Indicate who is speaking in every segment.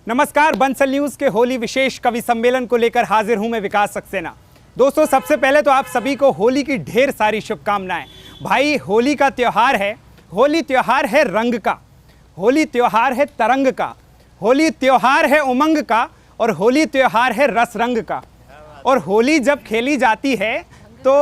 Speaker 1: नमस्कार, बंसल न्यूज के होली विशेष कवि सम्मेलन को लेकर हाजिर हूं मैं विकास सक्सेना। दोस्तों, सबसे पहले तो आप सभी को होली की ढेर सारी शुभकामनाएं। भाई, होली का त्योहार है। होली त्योहार है रंग का, होली त्योहार है तरंग का, होली त्योहार है उमंग का, और होली त्योहार है रस रंग का। और होली जब खेली जाती है तो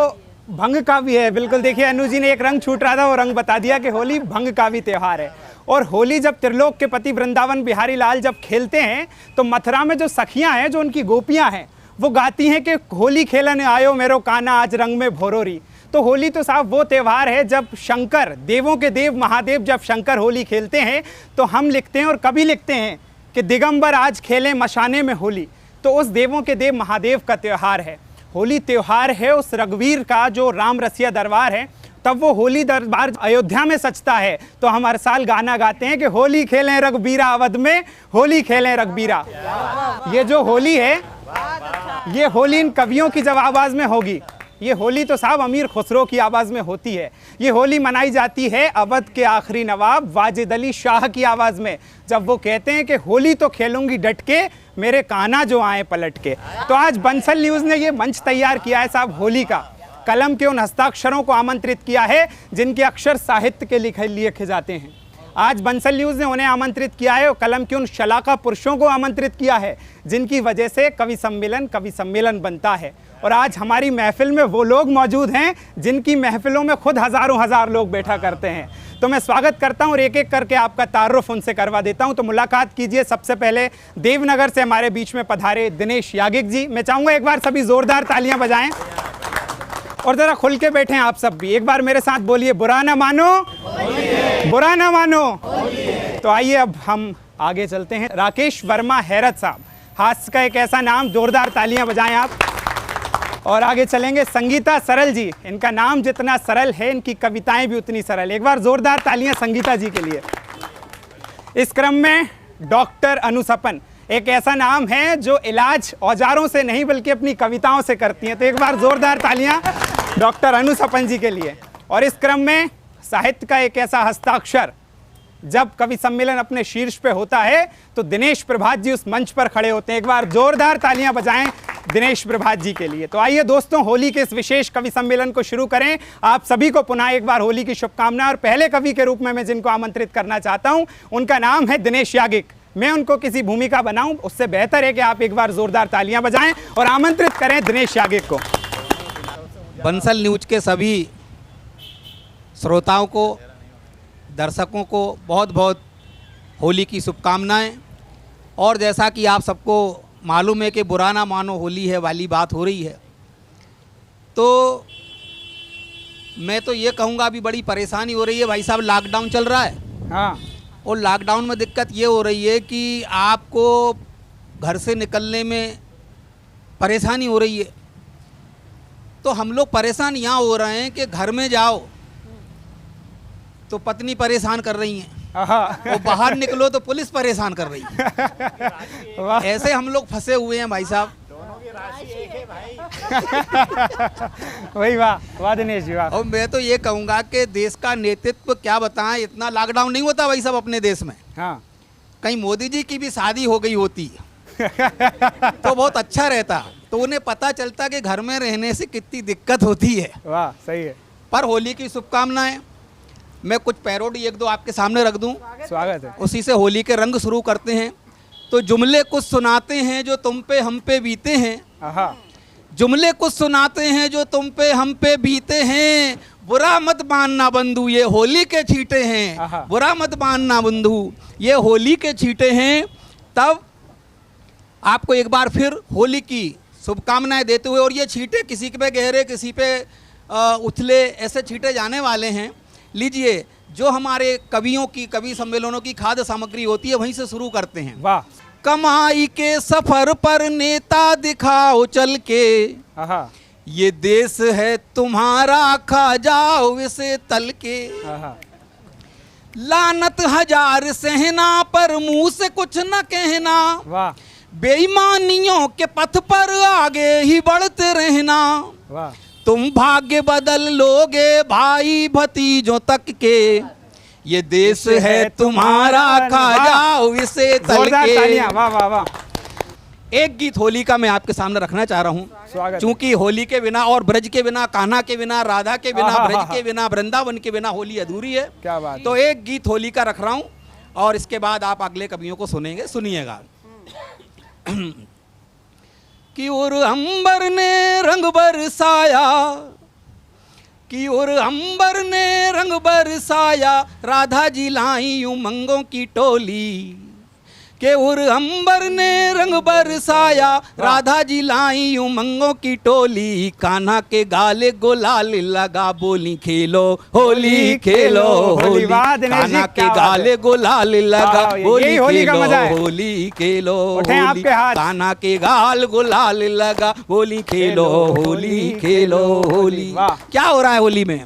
Speaker 1: भंग का भी है। बिल्कुल, देखिए अनु जी ने एक रंग छूट रहा था, वो रंग बता दिया कि होली भंग का भी त्योहार है। और होली जब त्रिलोक के पति वृंदावन बिहारी लाल जब खेलते हैं तो मथुरा में जो सखियां हैं, जो उनकी गोपियां हैं, वो गाती हैं कि होली खेलने आयो मेरो काना आज रंग में भोरोरी। तो होली तो साहब वो त्यौहार है जब शंकर, देवों के देव महादेव जब शंकर होली खेलते हैं तो हम लिखते हैं और कभी लिखते हैं कि दिगंबर आज खेलें मशाने में होली। तो उस देवों के देव महादेव का त्यौहार है होली। त्यौहार है उस रघुवीर का जो राम रसिया दरबार है। तब वो होली दरबार अयोध्या में सजता है तो हम हर साल गाना गाते हैं कि होली खेलें रघुबीरा अवध में, होली खेलें रघुबीरा। ये जो होली है, ये होली इन कवियों की जब आवाज़ में होगी, ये होली तो साहब अमीर खुसरो की आवाज़ में होती है। ये होली मनाई जाती है अवध के आखिरी नवाब वाजिद अली शाह की आवाज़ में, जब वो कहते हैं कि होली तो खेलूंगी डट के, मेरे कान्हा जो आए पलट के। तो आज बंसल न्यूज़ ने ये मंच तैयार किया है साहब होली का। कलम के उन हस्ताक्षरों को आमंत्रित किया है जिनके अक्षर साहित्य के लिखे जाते हैं। आज बंसल न्यूज़ ने उन्हें आमंत्रित किया है और कलम के उन शलाका पुरुषों को आमंत्रित किया है जिनकी वजह से कवि सम्मेलन बनता है। और आज हमारी महफिल में वो लोग मौजूद हैं जिनकी महफिलों में खुद हज़ारों हज़ार लोग बैठा करते हैं। तो मैं स्वागत करता हूं और एक एक करके आपका तारुफ उनसे करवा देता हूं। तो मुलाकात कीजिए सबसे पहले देवनगर से हमारे बीच में पधारे दिनेश यागिक जी। मैं चाहूँगा एक बार सभी ज़ोरदार तालियां बजाएं और ज़रा खुल के बैठें आप सब भी। एक बार मेरे साथ बोलिए, बुरा ना मानो, बुरा ना मानो। तो आइए अब हम आगे चलते हैं। राकेश वर्मा हैरत साहब, हास्य का एक ऐसा नाम, जोरदार तालियां बजाएं आप। और आगे चलेंगे संगीता सरल जी। इनका नाम जितना सरल है, इनकी कविताएं भी उतनी सरल। एक बार जोरदार तालियां संगीता जी के लिए। इस क्रम में डॉक्टर अनुसपन, एक ऐसा नाम है जो इलाज औजारों से नहीं बल्कि अपनी कविताओं से करती हैं। तो एक बार जोरदार तालियां डॉक्टर अनुसपन जी के लिए। और इस क्रम में साहित्य का एक ऐसा हस्ताक्षर, जब कवि सम्मेलन अपने शीर्ष पे होता है तो दिनेश प्रभात जी उस मंच पर खड़े होते हैं। एक बार जोरदार तालियां बजाएं दिनेश प्रभात जी के लिए। तो आइए दोस्तों, होली के इस विशेष कवि सम्मेलन को शुरू करें। आप सभी को पुनः एक बार होली की शुभकामनाएं। और पहले कवि के रूप में मैं जिनको आमंत्रित करना चाहता हूं, उनका नाम है दिनेश यागिक। मैं उनको किसी भूमिका बनाऊं, उससे बेहतर है कि आप एक बार जोरदार तालियां बजाएं और आमंत्रित करें दिनेश यागिक को।
Speaker 2: बंसल न्यूज के सभी श्रोताओं को, दर्शकों को बहुत बहुत होली की शुभकामनाएं। और जैसा कि आप सबको मालूम है कि बुरा ना मानो होली है वाली बात हो रही है, तो मैं तो ये कहूँगा अभी बड़ी परेशानी हो रही है भाई साहब। लॉकडाउन चल रहा है।
Speaker 1: हाँ।
Speaker 2: और लॉकडाउन में दिक्कत ये हो रही है कि आपको घर से निकलने में परेशानी हो रही है। तो हम लोग परेशान यहाँ हो रहे हैं कि घर में जाओ तो पत्नी परेशान कर रही हैं, और बाहर निकलो तो पुलिस परेशान कर रही है। ऐसे हम लोग फंसे हुए हैं भाई साहब।
Speaker 1: वही, वाह वाह दिनेश जी, वाह।
Speaker 2: और मैं तो ये कहूँगा कि देश का नेतृत्व क्या बताएं, इतना लॉकडाउन नहीं होता भाई साहब अपने देश में।
Speaker 1: हाँ।
Speaker 2: कहीं मोदी जी की भी शादी हो गई होती तो बहुत अच्छा रहता, तो उन्हें पता चलता कि घर में रहने से कितनी दिक्कत होती है।
Speaker 1: वाह, सही है।
Speaker 2: पर होली की शुभकामनाएं। मैं कुछ पैरोडी एक दो आपके सामने रख दूं।
Speaker 1: स्वागत है।
Speaker 2: उसी से होली के रंग शुरू करते हैं। तो जुमले कुछ सुनाते हैं जो तुम पे हम पे बीते हैं, जुमले कुछ सुनाते हैं जो तुम पे हम पे बीते हैं, बुरा मत मानना बंधु ये होली के छींटे हैं, बुरा मत मानना बंधु ये होली के छींटे हैं। तब आपको एक बार फिर होली की शुभकामनाएं देते हुए, और ये छींटे किसी पे गहरे किसी पे उथले ऐसे छींटे जाने वाले हैं। लीजिए, जो हमारे कवियों की, कवि सम्मेलनों की खाद्य सामग्री होती है, वहीं से शुरू करते हैं।
Speaker 1: वाह।
Speaker 2: कमाई के सफर पर नेता दिखाओ चल के, ये देश है तुम्हारा खा जाओ इसे तल के, लानत हजार सहना पर मुंह से कुछ न कहना,
Speaker 1: वाह।
Speaker 2: बेईमानियों के पथ पर आगे ही बढ़ते रहना, वाह। तुम भाग्य बदल लोगे भाई भतीजों तक के, ये देश है तुम्हारा, खा जाओ इसे तल
Speaker 1: जोरदार
Speaker 2: के।
Speaker 1: तालियां, वाह वाह वाह।
Speaker 2: एक गीत होली का मैं आपके सामने रखना चाह रहा
Speaker 1: स्वागत
Speaker 2: हूँ,
Speaker 1: है।
Speaker 2: क्योंकि होली के बिना और ब्रज के बिना, कान्हा के बिना, राधा के बिना,
Speaker 1: आहा,
Speaker 2: ब्रज
Speaker 1: आहा।
Speaker 2: के बिना, वृंदावन के बिना होली अधूरी है।
Speaker 1: क्या बात
Speaker 2: तो एक गीत होली का रख रहा हूँ और इसके बाद आप अगले कवियों को सुनेंगे, सुनिएगा। कि और अंबर ने रंग बरसाया, कि और अंबर ने रंग बरसाया, राधा जी लाई उमंगों की टोली। के और अंबर ने रंग बरसाया, राधा जी लाई उमंगों की टोली। कान्हा के गाले गुलाल लगा, बोली खेलो होली खेलो होली।
Speaker 1: वाह दिनेश जी,
Speaker 2: कान्हा के
Speaker 1: क्या बात है।
Speaker 2: गाले गुलाल लगा,
Speaker 1: वाह,
Speaker 2: बोली
Speaker 1: यही होली का
Speaker 2: खेलो
Speaker 1: मजा है।
Speaker 2: होली खेलो
Speaker 1: उठें
Speaker 2: होली।
Speaker 1: आपके हाथ।
Speaker 2: कान्हा के गाल गुलाल लगा, बोली खेलो होली खेलो होली।
Speaker 1: वाह।
Speaker 2: क्या हो रहा है होली में?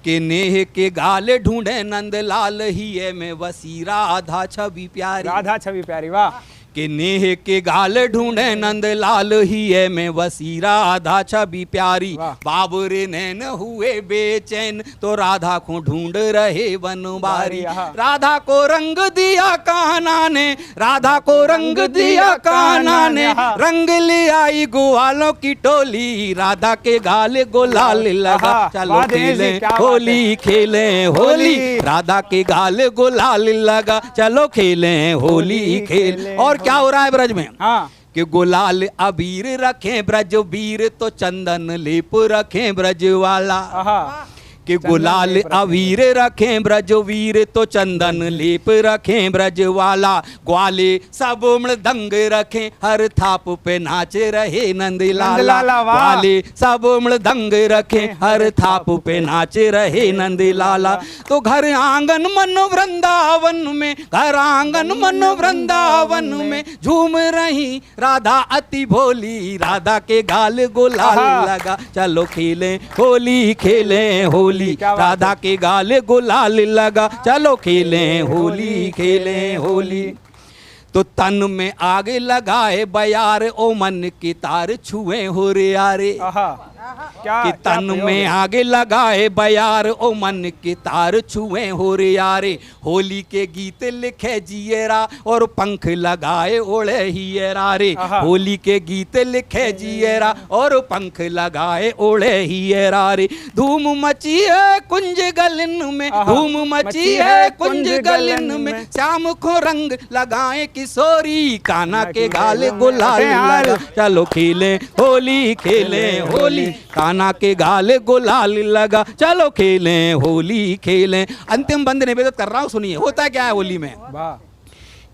Speaker 2: कि नेह के गाल ढूंढे नंदलाल ही है में बसी राधा छवि प्यारी।
Speaker 1: राधा छवि प्यारी, वाह।
Speaker 2: कि नेह के गाल ढूंढे नंदलाल ही है में बसी राधा छवि प्यारी।
Speaker 1: वाह।
Speaker 2: बाबर नैन हुए बेचैन, तो राधा को ढूंढ रहे बनवारी।
Speaker 1: आहा।
Speaker 2: राधा को रंग दिया कान्हा ने, राधा को रंग दिया कान्हा ने,
Speaker 1: आहा।
Speaker 2: रंग ले आई ग्वालों की टोली। राधा के गाल गुलाल लगा,
Speaker 1: आहा।
Speaker 2: चलो
Speaker 1: वाह दिनेश जी,
Speaker 2: खेलें
Speaker 1: क्या बात
Speaker 2: होली खेलें होली।
Speaker 1: होली।
Speaker 2: राधा के गाल गुलाल लगा, चलो खेलें होली खेल। और क्या हो रहा है ब्रज में?
Speaker 1: हाँ,
Speaker 2: कि गुलाल अबीर रखें ब्रज वीर, तो चंदन लेप रखें ब्रज वाला।
Speaker 1: आहा।
Speaker 2: कि गुलाल अबीर रखें ब्रज वीर, तो चंदन लेप रखें ब्रज वाला। ग्वाले सब मृदंग रखें, हर थाप पे नाच रहे नंदलाला।
Speaker 1: नंदलाला, वाह।
Speaker 2: ग्वाले सब मृदंग रखें, हर थाप पे नाच रहे नंदलाला। तो घर आंगन मन वृंदावन में, घर आंगन मन वृंदावन में, झूम रही राधा अति भोली। राधा के गाल गुलाल
Speaker 1: आहा।
Speaker 2: लगा, चलो खेलें होली खेलें होली।
Speaker 1: क्या बात है।
Speaker 2: राधा के गाल गुलाल लगा, चलो खेलें होली खेलें होली। तो तन में आग लगाए बयार, ओ मन की तार छुए हो रे यारे।
Speaker 1: आहा। क्या
Speaker 2: कि
Speaker 1: क्या
Speaker 2: तन
Speaker 1: प्रयोग
Speaker 2: में
Speaker 1: है।
Speaker 2: आगे लगाए बयार, ओ मन के तार छुए हो रे यारे। होली के गीत लिखे जियरा, और पंख लगाए ओढ़े हियरा रे।
Speaker 1: आहा।
Speaker 2: होली के गीत लिखे जियरा, और पंख लगाए ओढ़े हियरा रे। धूम मची है कुंज गलन में,
Speaker 1: आहा।
Speaker 2: धूम मची है कुंज गलन में, श्याम को रंग लगाए किशोरी। कान्हा के गाल गुलाल लगा, चलो खेलें होली खेलें होली। कान्हा के गाल गुलाल लगा, चलो खेलें होली खेलें। अंतिम बंद निवेदन कर रहा हूँ, सुनिए होता क्या है होली में।
Speaker 1: वाह।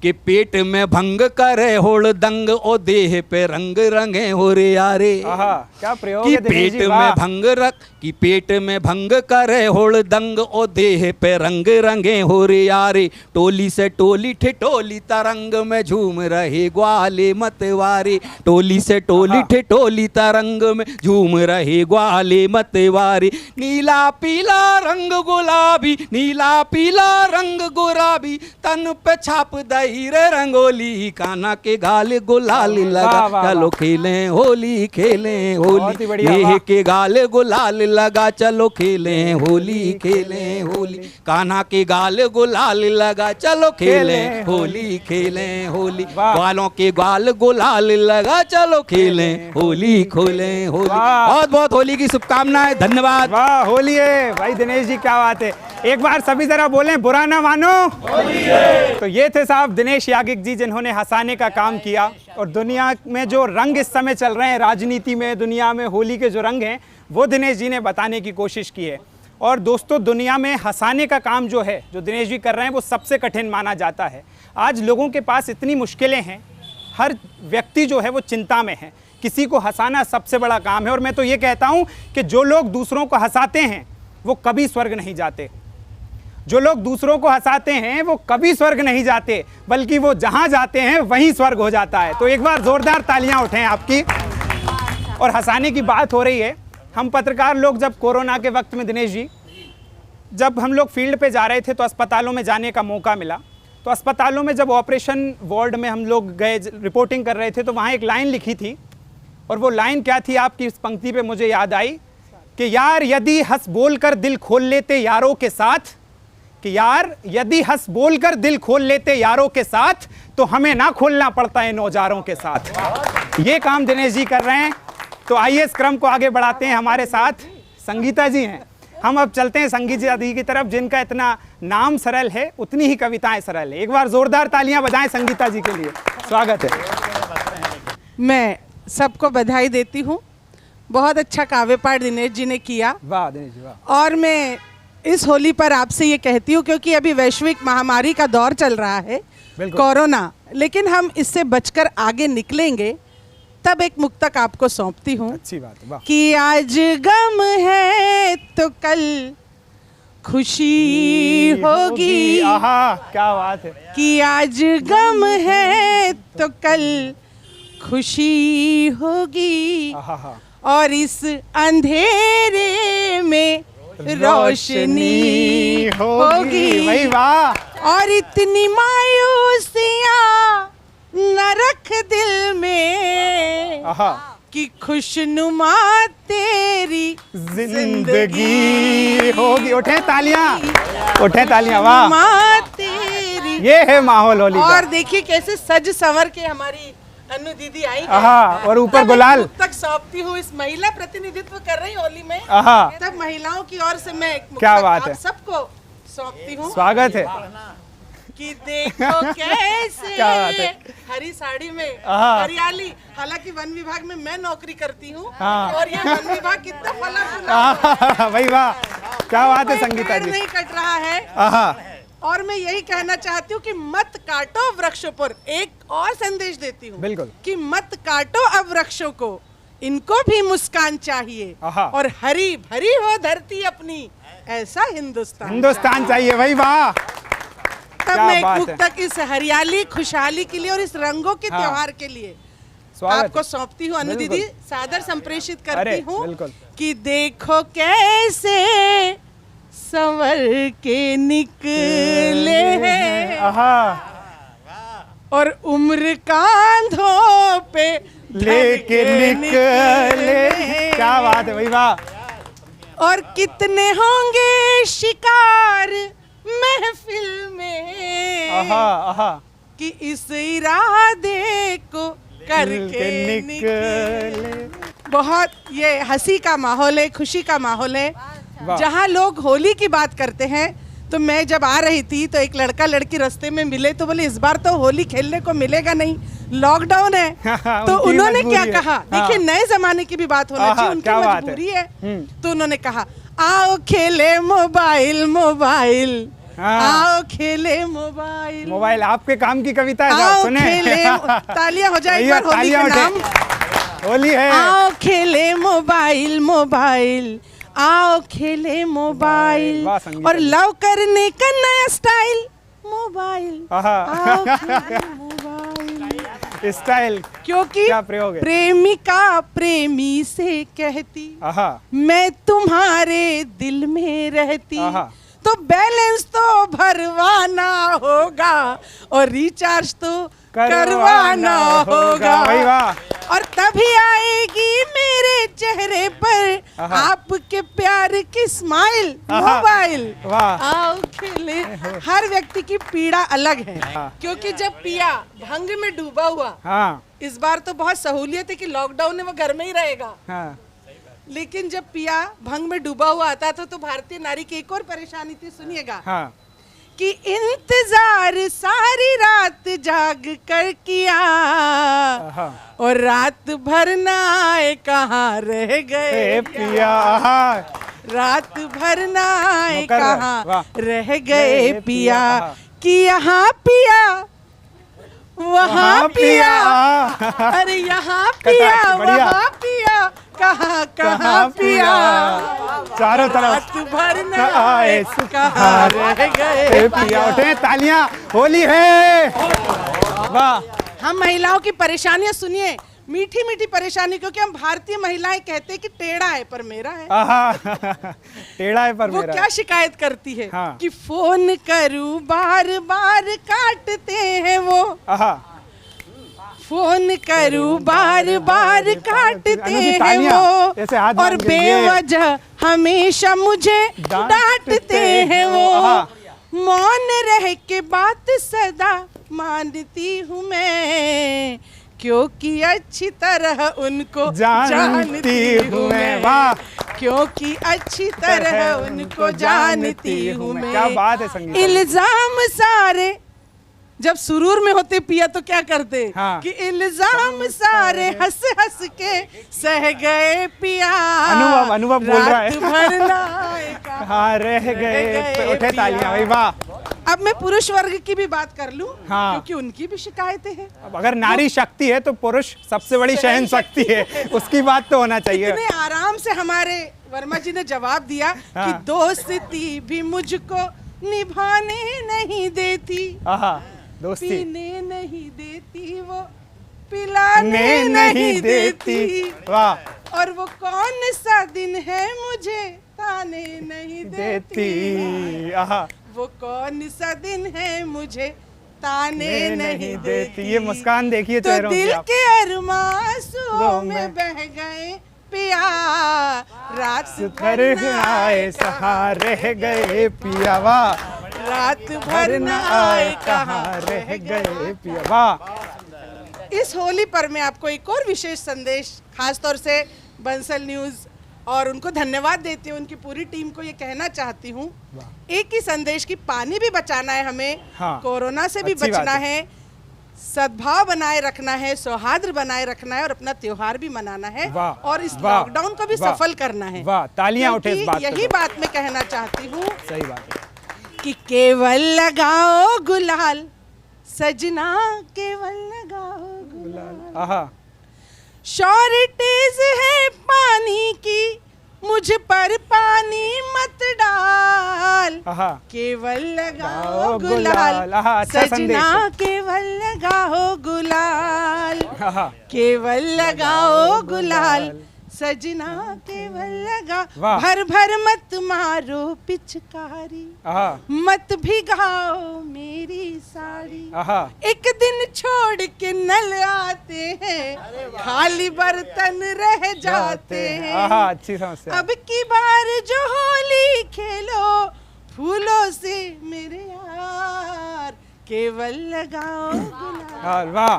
Speaker 2: कि पेट में भंग करे होड़ दंग, ओ देह पे रंग रंगे हो रे यारे।
Speaker 1: आहा, क्या प्रयोग
Speaker 2: कि
Speaker 1: है दिनेश
Speaker 2: पेट
Speaker 1: जी,
Speaker 2: में
Speaker 1: वाह।
Speaker 2: भंग रख, कि पेट में भंग करे होड़ दंग, ओ देह पे रंग रंगे हो रे यारे। टोली से टोली ठिठोली तरंग में, झूम रहे ग्वाले मतवारे। टोली से टोली ठिठोली तरंग में, झूम रहे ग्वाले मतवारे। नीला पीला रंग गुलाबी, नीला पीला रंग गुलाबी, तन पे छाप दही रे रंगोली। कान्हा के गाल गुलाल लगा,
Speaker 1: वाह, वाह,
Speaker 2: चलो
Speaker 1: वाह।
Speaker 2: खेलें होली खेलें
Speaker 1: बहुत ही
Speaker 2: होली।
Speaker 1: बढ़िया,
Speaker 2: नेह
Speaker 1: वाह।
Speaker 2: के गाल गुलाल लगा, चलो खेलें होली खेलें होली। कान्हा के गाल गुलाल लगा, चलो खेलें होली खेलें होली।
Speaker 1: वाह।
Speaker 2: ग्वालों के गाल गुलाल लगा, चलो खेलें होली खोलें होली।
Speaker 1: वाह।
Speaker 2: बहुत बहुत होली की शुभकामनाएं, धन्यवाद।
Speaker 1: वाह, होली है भाई दिनेश जी, क्या बात है। एक बार सभी जरा बोलें, बुरा ना मानो होली है। तो ये थे साहब दिनेश याज्ञिक जी, जिन्होंने हंसाने का काम किया। और दुनिया में जो रंग इस समय चल रहे हैं, राजनीति में, दुनिया में होली के जो रंग हैं, वो दिनेश जी ने बताने की कोशिश की है। और दोस्तों, दुनिया में हंसाने का काम जो है, जो दिनेश जी कर रहे हैं, वो सबसे कठिन माना जाता है। आज लोगों के पास इतनी मुश्किलें हैं, हर व्यक्ति जो है वो चिंता में है। किसी को हंसाना सबसे बड़ा काम है। और मैं तो ये कहता हूँ कि जो लोग दूसरों को हंसाते हैं, वो कभी स्वर्ग नहीं जाते। जो लोग दूसरों को हंसाते हैं, वो कभी स्वर्ग नहीं जाते, बल्कि वो जहाँ जाते हैं वहीं स्वर्ग हो जाता है। तो एक बार जोरदार तालियां उठें आपकी। और हंसाने की बात हो रही है, हम पत्रकार लोग जब कोरोना के वक्त में दिनेश जी, जब हम लोग फील्ड पे जा रहे थे, तो अस्पतालों में जाने का मौका मिला। तो अस्पतालों में जब ऑपरेशन वार्ड में हम लोग गए, रिपोर्टिंग कर रहे थे, तो वहाँ एक लाइन लिखी थी। और वो लाइन क्या थी, आपकी इस पंक्ति पे मुझे याद आई कि यार, यदि हंस बोल कर दिल खोल लेते यारों के साथ, कि यार यदि हंस बोलकर दिल खोल लेते यारों के साथ तो हमें ना खोलना पड़ता इन औजारों के साथ। ये काम दिनेश जी कर रहे हैं। तो आइए इस क्रम को आगे बढ़ाते हैं। हमारे साथ संगीता जी हैं। हम अब चलते हैं संगीता जी की तरफ, जिनका इतना नाम सरल है उतनी ही कविताएं सरल है। एक बार जोरदार तालियां बजाएं संगीता जी के लिए। स्वागत है।
Speaker 3: मैं सबको बधाई देती हूँ। बहुत अच्छा काव्य पाठ दिनेश जी ने किया।
Speaker 1: वाह दिनेश जी वाह।
Speaker 3: और मैं इस होली पर आपसे ये कहती हूँ, क्योंकि अभी वैश्विक महामारी का दौर चल रहा है, कोरोना, लेकिन हम इससे बचकर आगे निकलेंगे, तब एक मुक्तक आपको सौंपती हूँ।
Speaker 1: अच्छी बात है। वाह।
Speaker 3: कि आज गम है तो कल खुशी होगी।
Speaker 1: आहा क्या बात है।
Speaker 3: कि आज गम है तो कल खुशी होगी।
Speaker 1: आहा।
Speaker 3: और इस अंधेरे में रोशनी होगी।
Speaker 1: वही वाह।
Speaker 3: और इतनी मायूसियाँ न रख दिल में
Speaker 1: आहा।
Speaker 3: कि खुशनुमा तेरी
Speaker 1: जिंदगी होगी। उठे तालियां, उठे तालियां। वाह,
Speaker 3: माँ तेरी।
Speaker 1: ये है माहौल होली का।
Speaker 3: और देखिए कैसे सज संवर के हमारी अनु दीदी आई है।
Speaker 1: आहा, और ऊपर गुलाल
Speaker 3: तक सौंपती हूँ। इस महिला प्रतिनिधित्व कर रही होली में।
Speaker 1: आहा,
Speaker 3: तब महिलाओं की ओर से मैं एक
Speaker 1: क्या
Speaker 3: मुक्तक
Speaker 1: बात
Speaker 3: आप
Speaker 1: है।
Speaker 3: सबको सौंपती हूँ।
Speaker 1: स्वागत है।
Speaker 3: कि देखो कैसे
Speaker 1: क्या बात है।
Speaker 3: हरी साड़ी में
Speaker 1: आहा।
Speaker 3: हरियाली। हालांकि वन विभाग में मैं नौकरी करती हूँ,
Speaker 1: हाँ।
Speaker 3: और ये वन विभाग कितना फला फूला
Speaker 1: आहा, वही वाह, क्या बात है
Speaker 3: कोई
Speaker 1: संगीता
Speaker 3: पेड़
Speaker 1: जी।
Speaker 3: नहीं कट रहा है।
Speaker 1: आहा।
Speaker 3: और मैं यही कहना चाहती हूँ कि मत काटो वृक्षों पर। एक और संदेश देती हूँ,
Speaker 1: बिल्कुल।
Speaker 3: कि मत काटो अब वृक्षों को, इनको भी मुस्कान चाहिए।
Speaker 1: आहा।
Speaker 3: और हरी भरी हो धरती अपनी, ऐसा
Speaker 1: हिंदुस्तान चाहिए। वही वाह,
Speaker 3: तब
Speaker 1: क्या
Speaker 3: मैं एक
Speaker 1: बात है।
Speaker 3: मुक्तक इस हरियाली खुशहाली के लिए और इस रंगों के
Speaker 1: हाँ।
Speaker 3: त्योहार के लिए
Speaker 1: स्वागत
Speaker 3: आपको सौंपती हूँ। अनु
Speaker 1: बिल्कुल।
Speaker 3: दीदी सादर संप्रेषित
Speaker 1: अरे,
Speaker 3: करती हूँ।
Speaker 1: बिल्कुल।
Speaker 3: कि देखो कैसे संवर के निकले हैं,
Speaker 1: आहा,
Speaker 3: और उम्र कांधों पे
Speaker 1: लेके निकले। क्या बात है। वही वाह।
Speaker 3: और कितने होंगे शिकार महफिल में।
Speaker 1: आहा, आहा।
Speaker 3: कि इस इरादे को करके
Speaker 1: निकले।
Speaker 3: बहुत ये हंसी का माहौल है, खुशी का माहौल है।
Speaker 1: वाह।
Speaker 3: जहाँ लोग होली की बात करते हैं, तो मैं जब आ रही थी तो एक लड़का लड़की रास्ते में मिले, तो बोले इस बार तो होली खेलने को मिलेगा नहीं, लॉकडाउन है। तो
Speaker 1: उनकी
Speaker 3: उन्होंने क्या
Speaker 1: मजबूरी है।
Speaker 3: कहा,
Speaker 1: हाँ।
Speaker 3: देखिए नए जमाने की भी बात होना चाहिए, उनकी
Speaker 1: क्या बात
Speaker 3: मजबूरी है। तो उन्होंने कहा आओ खेले मोबाइल मोबाइल,
Speaker 1: हाँ।
Speaker 3: आओ खेले मोबाइल
Speaker 1: मोबाइल। आपके काम की कविता है,
Speaker 3: आओ
Speaker 1: सुने।
Speaker 3: खेले। तालियां हो जाए एक
Speaker 1: भैया,
Speaker 3: बार होली
Speaker 1: तालियां
Speaker 3: के
Speaker 1: उठे।
Speaker 3: नाम।
Speaker 1: होली है।
Speaker 3: आओ खेले मोबाइल मोबाइल, आओ खेले मोबाइल।
Speaker 1: वाह, संगीता
Speaker 3: और
Speaker 1: जी।
Speaker 3: लव करने का नया स्टाइल मोबाइल।
Speaker 1: आहा।
Speaker 3: आओ खेले मोबाइल।
Speaker 1: स्टाइल
Speaker 3: क्योंकि
Speaker 1: क्या प्रयोग है।
Speaker 3: प्रेमिका प्रेमी से कहती,
Speaker 1: आहा,
Speaker 3: मैं तुम्हारे दिल में रहती,
Speaker 1: आहा।
Speaker 3: तो बैलेंस तो भरवाना होगा और रिचार्ज तो करवाना होगा।
Speaker 1: वही वाह।
Speaker 3: और तभी आएगी मेरे चेहरे पर
Speaker 1: आहा।
Speaker 3: आपके प्यार की स्माइल
Speaker 1: आहा।
Speaker 3: मोबाइल।
Speaker 1: वाह।
Speaker 3: आओ खेले। हर व्यक्ति की पीड़ा अलग है,
Speaker 1: हाँ।
Speaker 3: क्योंकि जब पिया भंग में डूबा हुआ,
Speaker 1: हाँ,
Speaker 3: इस बार तो बहुत सहूलियत है कि लॉकडाउन में वो घर में ही रहेगा,
Speaker 1: हाँ।
Speaker 3: लेकिन जब पिया भंग में डूबा हुआ आता था तो भारतीय नारी की एक और परेशानी थी, सुनिएगा।
Speaker 1: हाँ।
Speaker 3: कि इंतजार सारी रात जाग कर किया,
Speaker 1: आहा।
Speaker 3: और रात भर ना आए कहाँ रह गए
Speaker 1: ए पिया। आहा।
Speaker 3: रात भर ना आए
Speaker 1: मुकर रहा है।
Speaker 3: कहाँ
Speaker 1: वाह।
Speaker 3: रह गए
Speaker 1: पिया।
Speaker 3: पिया।
Speaker 1: आहा।
Speaker 3: कि यहाँ पिया वहाँ पिया, अरे यहाँ पिया
Speaker 1: बढ़िया।
Speaker 3: वहाँ पिया, कहाँ कहाँ पिया,
Speaker 1: चारों तरफ
Speaker 3: रात भर न आए कहाँ रह गए
Speaker 1: ए पिया। उठे तालियां, होली है। वाह।
Speaker 3: हम महिलाओं की परेशानियां सुनिए, मीठी मीठी परेशानी, क्योंकि हम भारतीय महिलाएं कहते हैं कि टेढ़ा है पर मेरा है।
Speaker 1: आहा। टेढ़ा है पर
Speaker 3: वो
Speaker 1: मेरा।
Speaker 3: क्या शिकायत करती है,
Speaker 1: हाँ।
Speaker 3: कि फोन करूं बार बार काटते हैं वो,
Speaker 1: आहा।
Speaker 3: फोन करूं बार बार काटते हैं
Speaker 1: तालियां,
Speaker 3: वो,
Speaker 1: ऐसे हाथ
Speaker 3: और
Speaker 1: बांध के ये।
Speaker 3: बेवजह हमेशा मुझे डांटते हैं वो।
Speaker 1: आहा।
Speaker 3: मौन रह के बात सदा मानती हूँ मैं, क्योंकि अच्छी तरह उनको जानती हूँ मैं।
Speaker 1: वाह,
Speaker 3: क्योंकि अच्छी तरह उनको जानती हूँ मैं।
Speaker 1: क्या बात है संगीता।
Speaker 3: इल्जाम सारे जब सुरूर में होते पिया तो क्या करते,
Speaker 1: हाँ।
Speaker 3: कि इल्जाम सारे हंस हंस के सह गए पिया।
Speaker 1: अनुभव बोल रहा है।
Speaker 3: रात भर नाए कहा
Speaker 1: हाँ, रह गए। उठे तालियां भाई, वाह।
Speaker 3: अब मैं पुरुष वर्ग की भी बात कर लूं,
Speaker 1: हाँ।
Speaker 3: क्योंकि उनकी भी शिकायतें हैं।
Speaker 1: अब अगर नारी शक्ति है तो पुरुष सबसे बड़ी सहन शक्ति है, उसकी बात तो होना चाहिए।
Speaker 3: इतने आराम से हमारे वर्मा जी ने जवाब दिया
Speaker 1: हाँ।
Speaker 3: कि दोस्ती भी मुझको निभाने नहीं देती,
Speaker 1: आहा, दोस्ती
Speaker 3: पीने नहीं देती, वो पिलाने नहीं देती।
Speaker 1: वाह,
Speaker 3: और वो कौन सा दिन है मुझे ताने नहीं देती,
Speaker 1: देती। आहा,
Speaker 3: वो कौन सा दिन है मुझे ताने नहीं देती।
Speaker 1: ये मुस्कान देखिए
Speaker 3: तो
Speaker 1: चेहरों
Speaker 3: दिल
Speaker 1: पे आप।
Speaker 3: के अरमासुओं में बह गए पिया, रात भर
Speaker 1: घर आए सहार रह गए पिया। वाह,
Speaker 3: रात भर न आए कहाँ
Speaker 1: रह गए पिया। वाह,
Speaker 3: इस होली पर मैं आपको एक और विशेष संदेश, खास तौर से बंसल न्यूज और उनको धन्यवाद देती हूँ, उनकी पूरी टीम को ये कहना चाहती हूँ, एक ही संदेश की पानी भी बचाना है हमें,
Speaker 1: हाँ,
Speaker 3: कोरोना से भी
Speaker 1: अच्छी बात
Speaker 3: बचना है, सद्भाव बनाए रखना है, सौहार्द बनाए रखना है और अपना त्योहार भी मनाना है,
Speaker 1: वाह,
Speaker 3: और इस
Speaker 1: वाह,
Speaker 3: लॉकडाउन को भी
Speaker 1: वाह,
Speaker 3: सफल करना है।
Speaker 1: वाह, तालियां उठे इस
Speaker 3: क्योंकि
Speaker 1: बात पे।
Speaker 3: यही बात मैं कहना चाहती हूँ
Speaker 1: सही बात है।
Speaker 3: कि केवल लगाओ गुलाल सजना, केवल लगाओ गुलाल।
Speaker 1: आहा,
Speaker 3: शॉर्टेज है पानी की, मुझ पर पानी मत डाल,
Speaker 1: आहा,
Speaker 3: केवल लगाओ
Speaker 1: लगाओ
Speaker 3: गुलाल
Speaker 1: गुलाल। आहा, अच्छा संदेश
Speaker 3: सजना,
Speaker 1: है।
Speaker 3: केवल लगाओ गुलाल,
Speaker 1: आहा,
Speaker 3: केवल लगाओ गुलाल सजना, केवल लगा।
Speaker 1: वाह।
Speaker 3: भर भर मत मारो पिचकारी,
Speaker 1: आहा,
Speaker 3: मत भिगाओ मेरी साड़ी,
Speaker 1: आहा,
Speaker 3: एक दिन छोड़ के नल आते हैं, खाली बर्तन रह जाते हैं।
Speaker 1: आहा, अच्छी समस्या।
Speaker 3: अब की बार जो होली खेलो फूलों से मेरे यार, केवल लगाओ गुलाल।
Speaker 1: हाँ, वाह,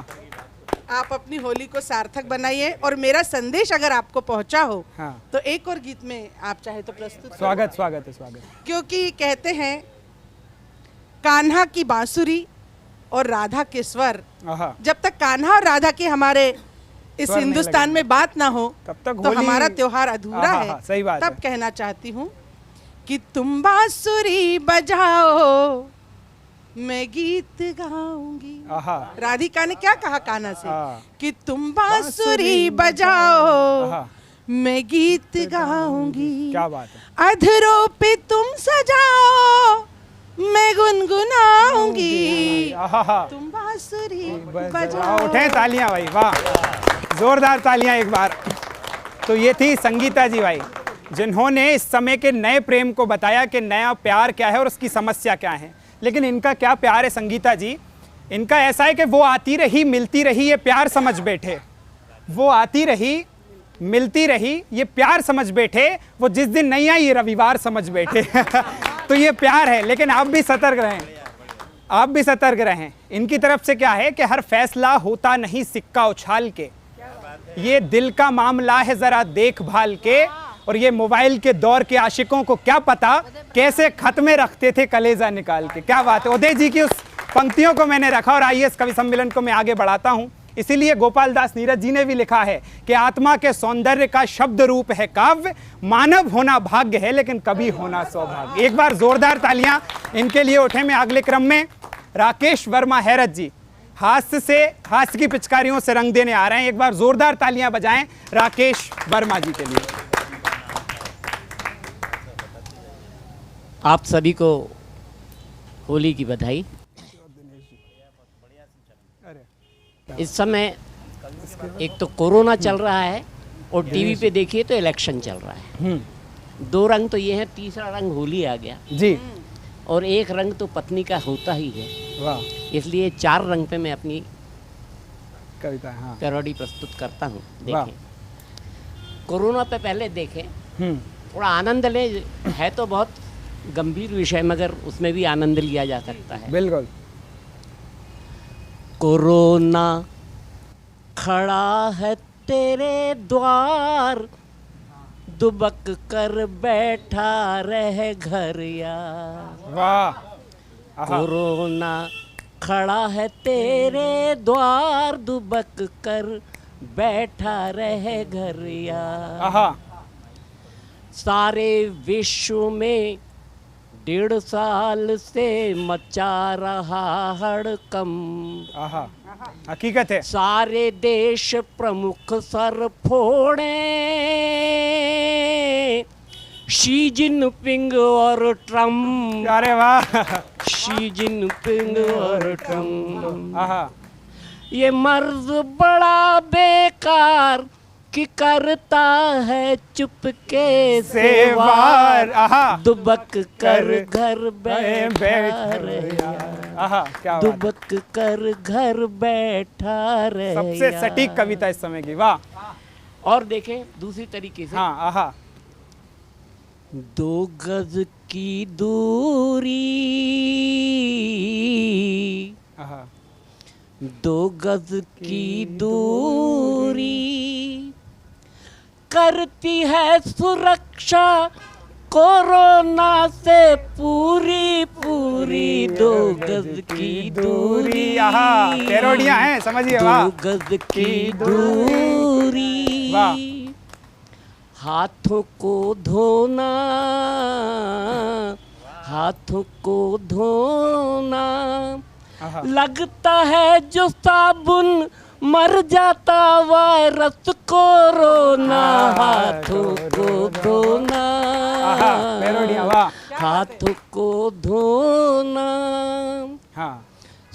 Speaker 3: आप अपनी होली को सार्थक बनाइए और मेरा संदेश अगर आपको पहुंचा हो,
Speaker 1: हाँ,
Speaker 3: तो एक और गीत में आप चाहे तो प्रस्तुत करो।
Speaker 1: स्वागत स्वागत है, स्वागत।
Speaker 3: क्योंकि कहते हैं कान्हा की बांसुरी और राधा के स्वर,
Speaker 1: आहा,
Speaker 3: जब तक कान्हा और राधा की हमारे इस
Speaker 1: स्वर नहीं
Speaker 3: हिंदुस्तान में बात ना हो
Speaker 1: तब तक
Speaker 3: तो
Speaker 1: होली-
Speaker 3: हमारा त्योहार अधूरा
Speaker 1: आहा,
Speaker 3: है।
Speaker 1: सही बात
Speaker 3: तब
Speaker 1: है।
Speaker 3: कहना चाहती हूँ कि तुम बांसुरी बजाओ मैं गीत गाऊंगी।
Speaker 1: आहा,
Speaker 3: राधिका ने क्या कहा कान्हा से,
Speaker 1: हाँ।
Speaker 3: कि तुम बांसुरी बजाओ
Speaker 1: आहा,
Speaker 3: मैं गीत गाऊंगी।
Speaker 1: क्या बात है।
Speaker 3: अधरों पे तुम सजाओ मैं गुनगुनाऊंगी,
Speaker 1: आहा,
Speaker 3: तुम बांसुरी
Speaker 1: बजाओ।
Speaker 3: बजाओ।
Speaker 1: उठे तालियां भाई, वाह, जोरदार तालियां एक बार। तो ये थी संगीता जी भाई, जिन्होंने इस समय के नए प्रेम को बताया कि नया प्यार क्या है और उसकी समस्या क्या है। लेकिन इनका क्या प्यार है संगीता जी, इनका ऐसा है कि वो आती रही मिलती रही ये प्यार समझ बैठे, वो आती रही मिलती रही ये प्यार समझ बैठे, वो जिस दिन नहीं आई ये रविवार समझ बैठे। तो ये प्यार है। लेकिन आप भी सतर्क रहें, आप भी सतर्क रहें। इनकी तरफ से क्या है कि हर फैसला होता नहीं सिक्का उछाल के, ये दिल का मामला है जरा देखभाल के, और ये मोबाइल के दौर के आशिकों को क्या पता कैसे खत में रखते थे कलेजा निकाल के। क्या बात है। उदय जी की उस पंक्तियों को मैंने रखा और आइए इस कवि सम्मेलन को मैं आगे बढ़ाता हूं। इसीलिए गोपाल दास नीरज जी ने भी लिखा है कि आत्मा के सौंदर्य का शब्द रूप है काव्य, मानव होना भाग्य है लेकिन कभी होना सौभाग्य। एक बार जोरदार तालियां इनके लिए उठे। में अगले क्रम में राकेश वर्मा हैरत जी हास्य की पिचकारियों से रंग देने आ रहे हैं। एक बार जोरदार तालियां बजाएं राकेश वर्मा जी के लिए।
Speaker 4: आप सभी को होली की बधाई। इस समय एक तो कोरोना चल रहा है और टीवी पे देखिए तो इलेक्शन चल रहा है। दो रंग तो ये है, तीसरा रंग होली आ गया
Speaker 1: जी,
Speaker 4: और एक रंग तो पत्नी का होता ही है।
Speaker 1: वाह,
Speaker 4: इसलिए चार रंग पे मैं अपनी
Speaker 1: कविता। हाँ,
Speaker 4: पैरोडी प्रस्तुत करता हूँ।
Speaker 1: वाह।
Speaker 4: देखें, कोरोना पे पहले देखें, थोड़ा आनंद लें, है तो बहुत गंभीर विषय मगर उसमें भी आनंद लिया जा सकता है।
Speaker 1: बिल्कुल।
Speaker 4: कोरोना खड़ा है तेरे द्वार, दुबक कर बैठा रह घर यार।
Speaker 1: वाह। आहा।
Speaker 4: कोरोना खड़ा है तेरे द्वार, दुबक कर बैठा रह घर यार।
Speaker 1: आहा।
Speaker 4: सारे विश्व में 1.5 साल से मचा रहा हड़कंप।
Speaker 1: आहा। हकीकत है।
Speaker 4: सारे देश प्रमुख सर फोड़े, शी जिनपिंग और ट्रम्प।
Speaker 1: अरे वाह।
Speaker 4: शी जिनपिंग और ट्रम्प।
Speaker 1: आहा।
Speaker 4: ये मर्ज बड़ा बेकार कि करता है चुपके से वार,
Speaker 1: आहा।
Speaker 4: दुबक कर घर
Speaker 1: बैठ
Speaker 4: बैठा रहे,
Speaker 1: आहा, क्या बात।
Speaker 4: दुबक कर घर बैठा रहे।
Speaker 1: सबसे सटीक कविता इस समय की। वाह।
Speaker 4: और देखें दूसरी तरीके से।
Speaker 1: हाँ। आहा।
Speaker 4: 2 गज की दूरी,
Speaker 1: आहा।
Speaker 4: 2 गज की दूरी करती है सुरक्षा कोरोना से पूरी पूरी। 2 गज की दूरी।
Speaker 1: आहा। पैरोडियां हैं, समझिए।
Speaker 4: 2
Speaker 1: वाह।
Speaker 4: गज की दूरी।
Speaker 1: वाह।
Speaker 4: हाथों को धोना, हाथों को धोना,
Speaker 1: आहा।
Speaker 4: लगता है जो साबुन मर जाता वायरस कोरोना। हाथों को धोना,
Speaker 1: आहा। पैरोडियां। वाह।
Speaker 4: हाथों को धोना,
Speaker 1: हाँ।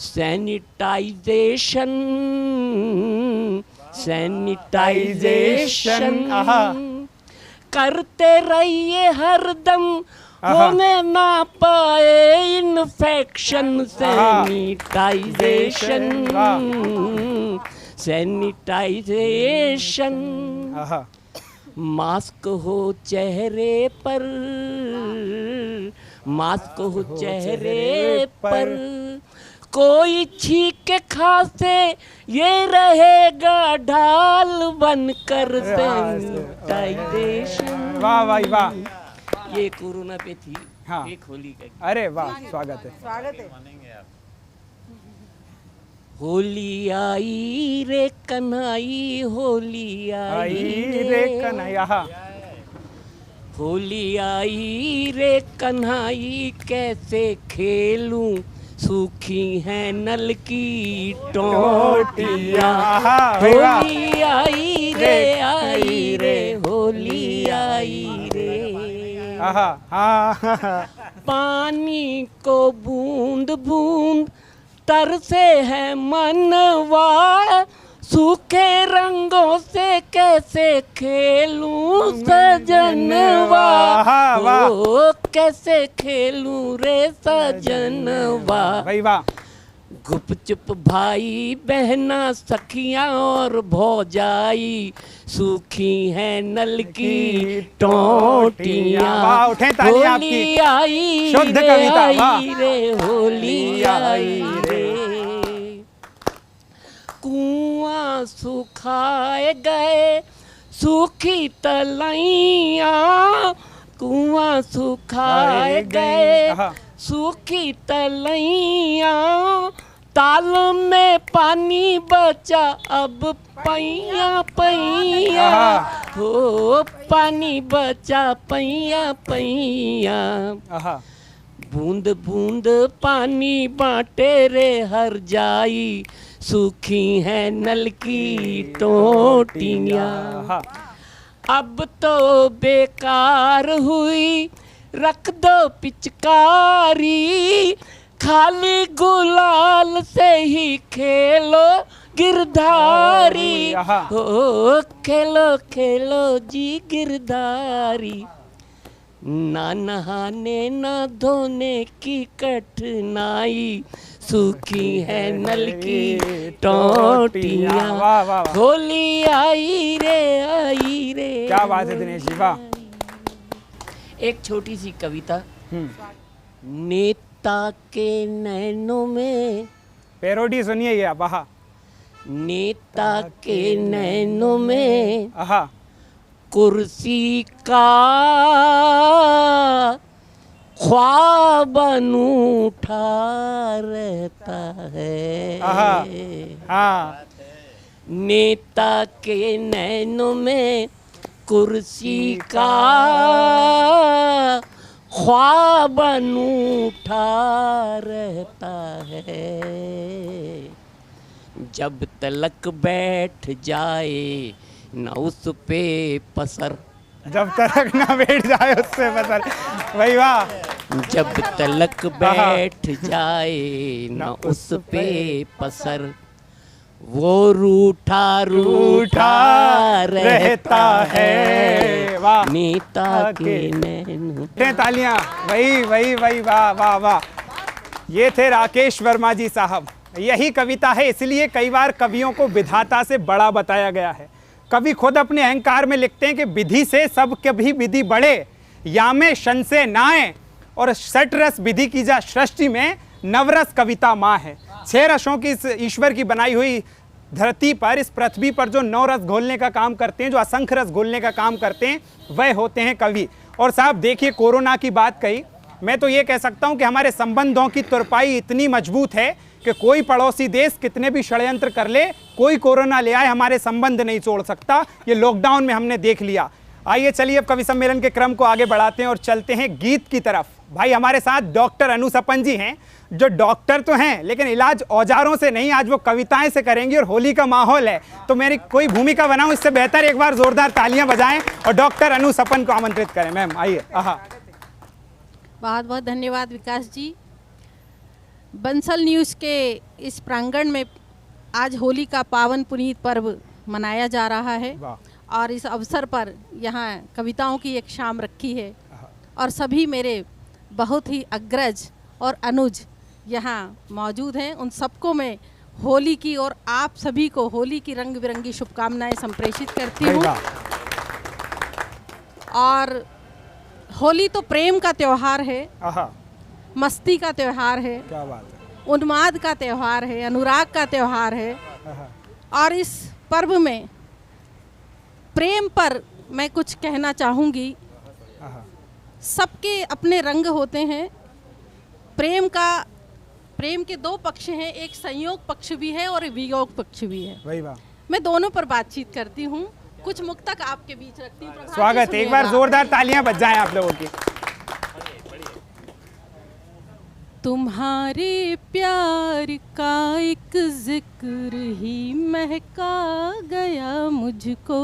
Speaker 4: सैनिटाइजेशन, सैनिटाइजेशन
Speaker 1: आहा।
Speaker 4: करते रहिए हरदम,
Speaker 1: आहा।
Speaker 4: होने ना पाए इन्फेक्शन। Sanitisation, sanitisation.
Speaker 1: आहा।
Speaker 4: मास्क हो चेहरे पर, मास्क हो चेहरे पर, कोई छींके खांसे ये रहेगा ढाल बनकर। सैनिटाइजेशन।
Speaker 1: वाह भाई वाह।
Speaker 4: ये कोरोना पे थी।
Speaker 1: हाँ।
Speaker 4: एक होली का गीत।
Speaker 1: अरे वाह, स्वागत है।
Speaker 3: स्वागत है।
Speaker 4: होली आई रे कन्हई, होली आई
Speaker 1: रे कन्हैया। आहा।
Speaker 4: होली आई रे कन्हई, कैसे खेलूं सूखी है नल की टोटियां।
Speaker 1: आहा, भाई वाह।
Speaker 4: होली आई रे, होली आई रे।
Speaker 1: आहा। हाँ।
Speaker 4: पानी को बूंद बूंद तरसे है मनवा, सूखे रंगों से कैसे खेलूं सजनवा।
Speaker 1: वाह, वाह।
Speaker 4: ओ कैसे खेलूं रे सजनवा।
Speaker 1: भाई वाह।
Speaker 4: गुपचुप भाई बहना सखियां और भौजाई, सूखी है नल की टोटियां।
Speaker 1: वाह, उठें तालियां आपकी।
Speaker 4: होली आई
Speaker 1: शुद्ध
Speaker 4: रे,
Speaker 1: कविता।
Speaker 4: आई
Speaker 1: वाह।
Speaker 4: रे, होली आई रे। कुआं सुखाए गए सूखी तलैया, कुआं सुखाए गए
Speaker 1: आहा।
Speaker 4: सूखी तलैया, ताल में पानी बचा अब पैया पैया। हो पानी बचा पैया पैया।
Speaker 1: आहा।
Speaker 4: बूंद बूंद पानी बांटे रे हर जाई, सूखी है नल की टोटियां।
Speaker 1: आहा।
Speaker 4: अब तो बेकार हुई रख दो पिचकारी, खाली गुलाल से ही खेलो गिरधारी।
Speaker 1: आहा।
Speaker 4: हो खेलो खेलो जी गिरधारी, ना नहाने ना धोने की कठिनाई, सूखी है नल की टोटियां।
Speaker 1: वाह वाह वाह।
Speaker 4: होली आई रे,
Speaker 1: क्या बात है दिनेश जी, वाह।
Speaker 4: एक छोटी सी कविता नेता के नैनों में,
Speaker 1: पैरोडी सुनिए ये आप। आहा
Speaker 4: नेता के नैनों में
Speaker 1: आहा
Speaker 4: कुर्सी का ख्वाब अनूठा रहता है।
Speaker 1: आहा हाँ
Speaker 4: नेता के नैनों में कुर्सी का ख्वाब अनूठा रहता है। जब तलक बैठ जाए न उस पे पसर,
Speaker 1: जब तक ना बैठ जाए उससे बदल। वही वाह।
Speaker 4: जब तलक बैठ जाए न उस पे पसर, वो रूठा रूठा रहता है।
Speaker 1: वाह
Speaker 4: नेता के नैनों।
Speaker 1: तालियां। वही वही वही वाह वाह वाह। ये थे राकेश वर्मा जी साहब। यही कविता है, इसलिए कई बार कवियों को विधाता से बड़ा बताया गया है। कवि खुद अपने अहंकार में लिखते हैं कि विधि से सब कभी विधि बढ़े, या में शन से नाए, और षट रस विधि की जा सृष्टि में नवरस कविता माँ है। 6 रसों की इस ईश्वर की बनाई हुई धरती पर, इस पृथ्वी पर जो 9 रस घोलने का काम करते हैं, जो असंख्य रस घोलने का काम करते हैं, वह होते हैं कवि। और साहब देखिए, कोरोना की बात कही, मैं तो ये कह सकता हूँ कि हमारे संबंधों की तुरपाई इतनी मजबूत है कि कोई पड़ोसी देश कितने भी षड्यंत्र कर ले, कोई कोरोना ले आए, हमारे संबंध नहीं तोड़ सकता। ये लॉकडाउन में हमने देख लिया। आइए चलिए अब कवि सम्मेलन के क्रम को आगे बढ़ाते हैं और चलते हैं गीत की तरफ। भाई हमारे साथ डॉक्टर अनु सपन जी हैं, जो डॉक्टर तो हैं लेकिन इलाज औजारों से नहीं, आज वो कविताएं से करेंगी। और होली का माहौल है तो मेरी कोई भूमिका बनाऊं इससे बेहतर एक बार जोरदार तालियां बजाएं और डॉक्टर अनु सपन को आमंत्रित करें। मैम आइए। आहा
Speaker 5: बहुत बहुत धन्यवाद विकास जी। बंसल न्यूज़ के इस प्रांगण में आज होली का पावन पुनीत पर्व मनाया जा रहा है और इस अवसर पर यहाँ कविताओं की एक शाम रखी है और सभी मेरे बहुत ही अग्रज और अनुज यहाँ मौजूद हैं। उन सबको मैं होली की और आप सभी को होली की रंग बिरंगी शुभकामनाएं संप्रेषित करती हूँ। और होली तो प्रेम का त्योहार है, मस्ती का त्योहार है,
Speaker 1: क्या बात है,
Speaker 5: उन्माद का त्योहार है, अनुराग का त्योहार है। और इस पर्व में प्रेम पर मैं कुछ कहना चाहूँगी। सबके अपने रंग होते हैं। प्रेम के 2 पक्ष हैं, एक संयोग पक्ष भी है और वियोग पक्ष भी है।
Speaker 1: वही वाह।
Speaker 5: मैं दोनों पर बातचीत करती हूँ, कुछ मुक्तक आपके बीच रखती हूँ।
Speaker 1: स्वागत, एक बार जोरदार तालियां बज जाएं आप लोगों की।
Speaker 5: तुम्हारे प्यार का एक जिक्र ही महका गया मुझको।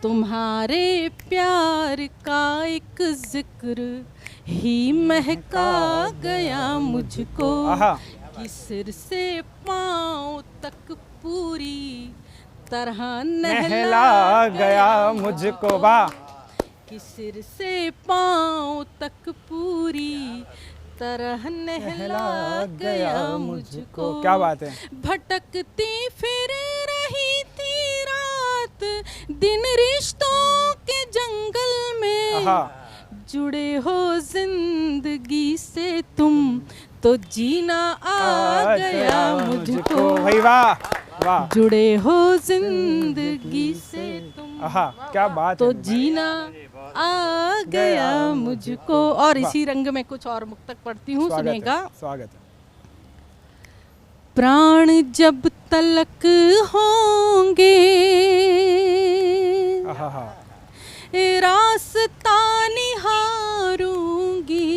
Speaker 5: तुम्हारे प्यार का एक जिक्र ही महका गया मुझको। कि सिर से पांव तक पूरी तरह नहला गया मुझको। वाह। कि सिर से पांव तक पूरी तरह नहला गया मुझको।
Speaker 1: क्या बात है।
Speaker 5: भटकती फिर रही थी रात दिन रिश्तों के जंगल में, जुड़े हो जिंदगी से तुम तो जीना आ गया मुझको।
Speaker 1: भाई वाह वाह।
Speaker 5: जुड़े हो जिंदगी से तुम,
Speaker 1: क्या बात
Speaker 5: तो जीना आ गया मुझको। और इसी रंग में कुछ और मुक्तक पढ़ती हूँ, सुनेगा।
Speaker 1: स्वागत है।
Speaker 5: प्राण जब तलक होंगे रास्ता निहारूंगी।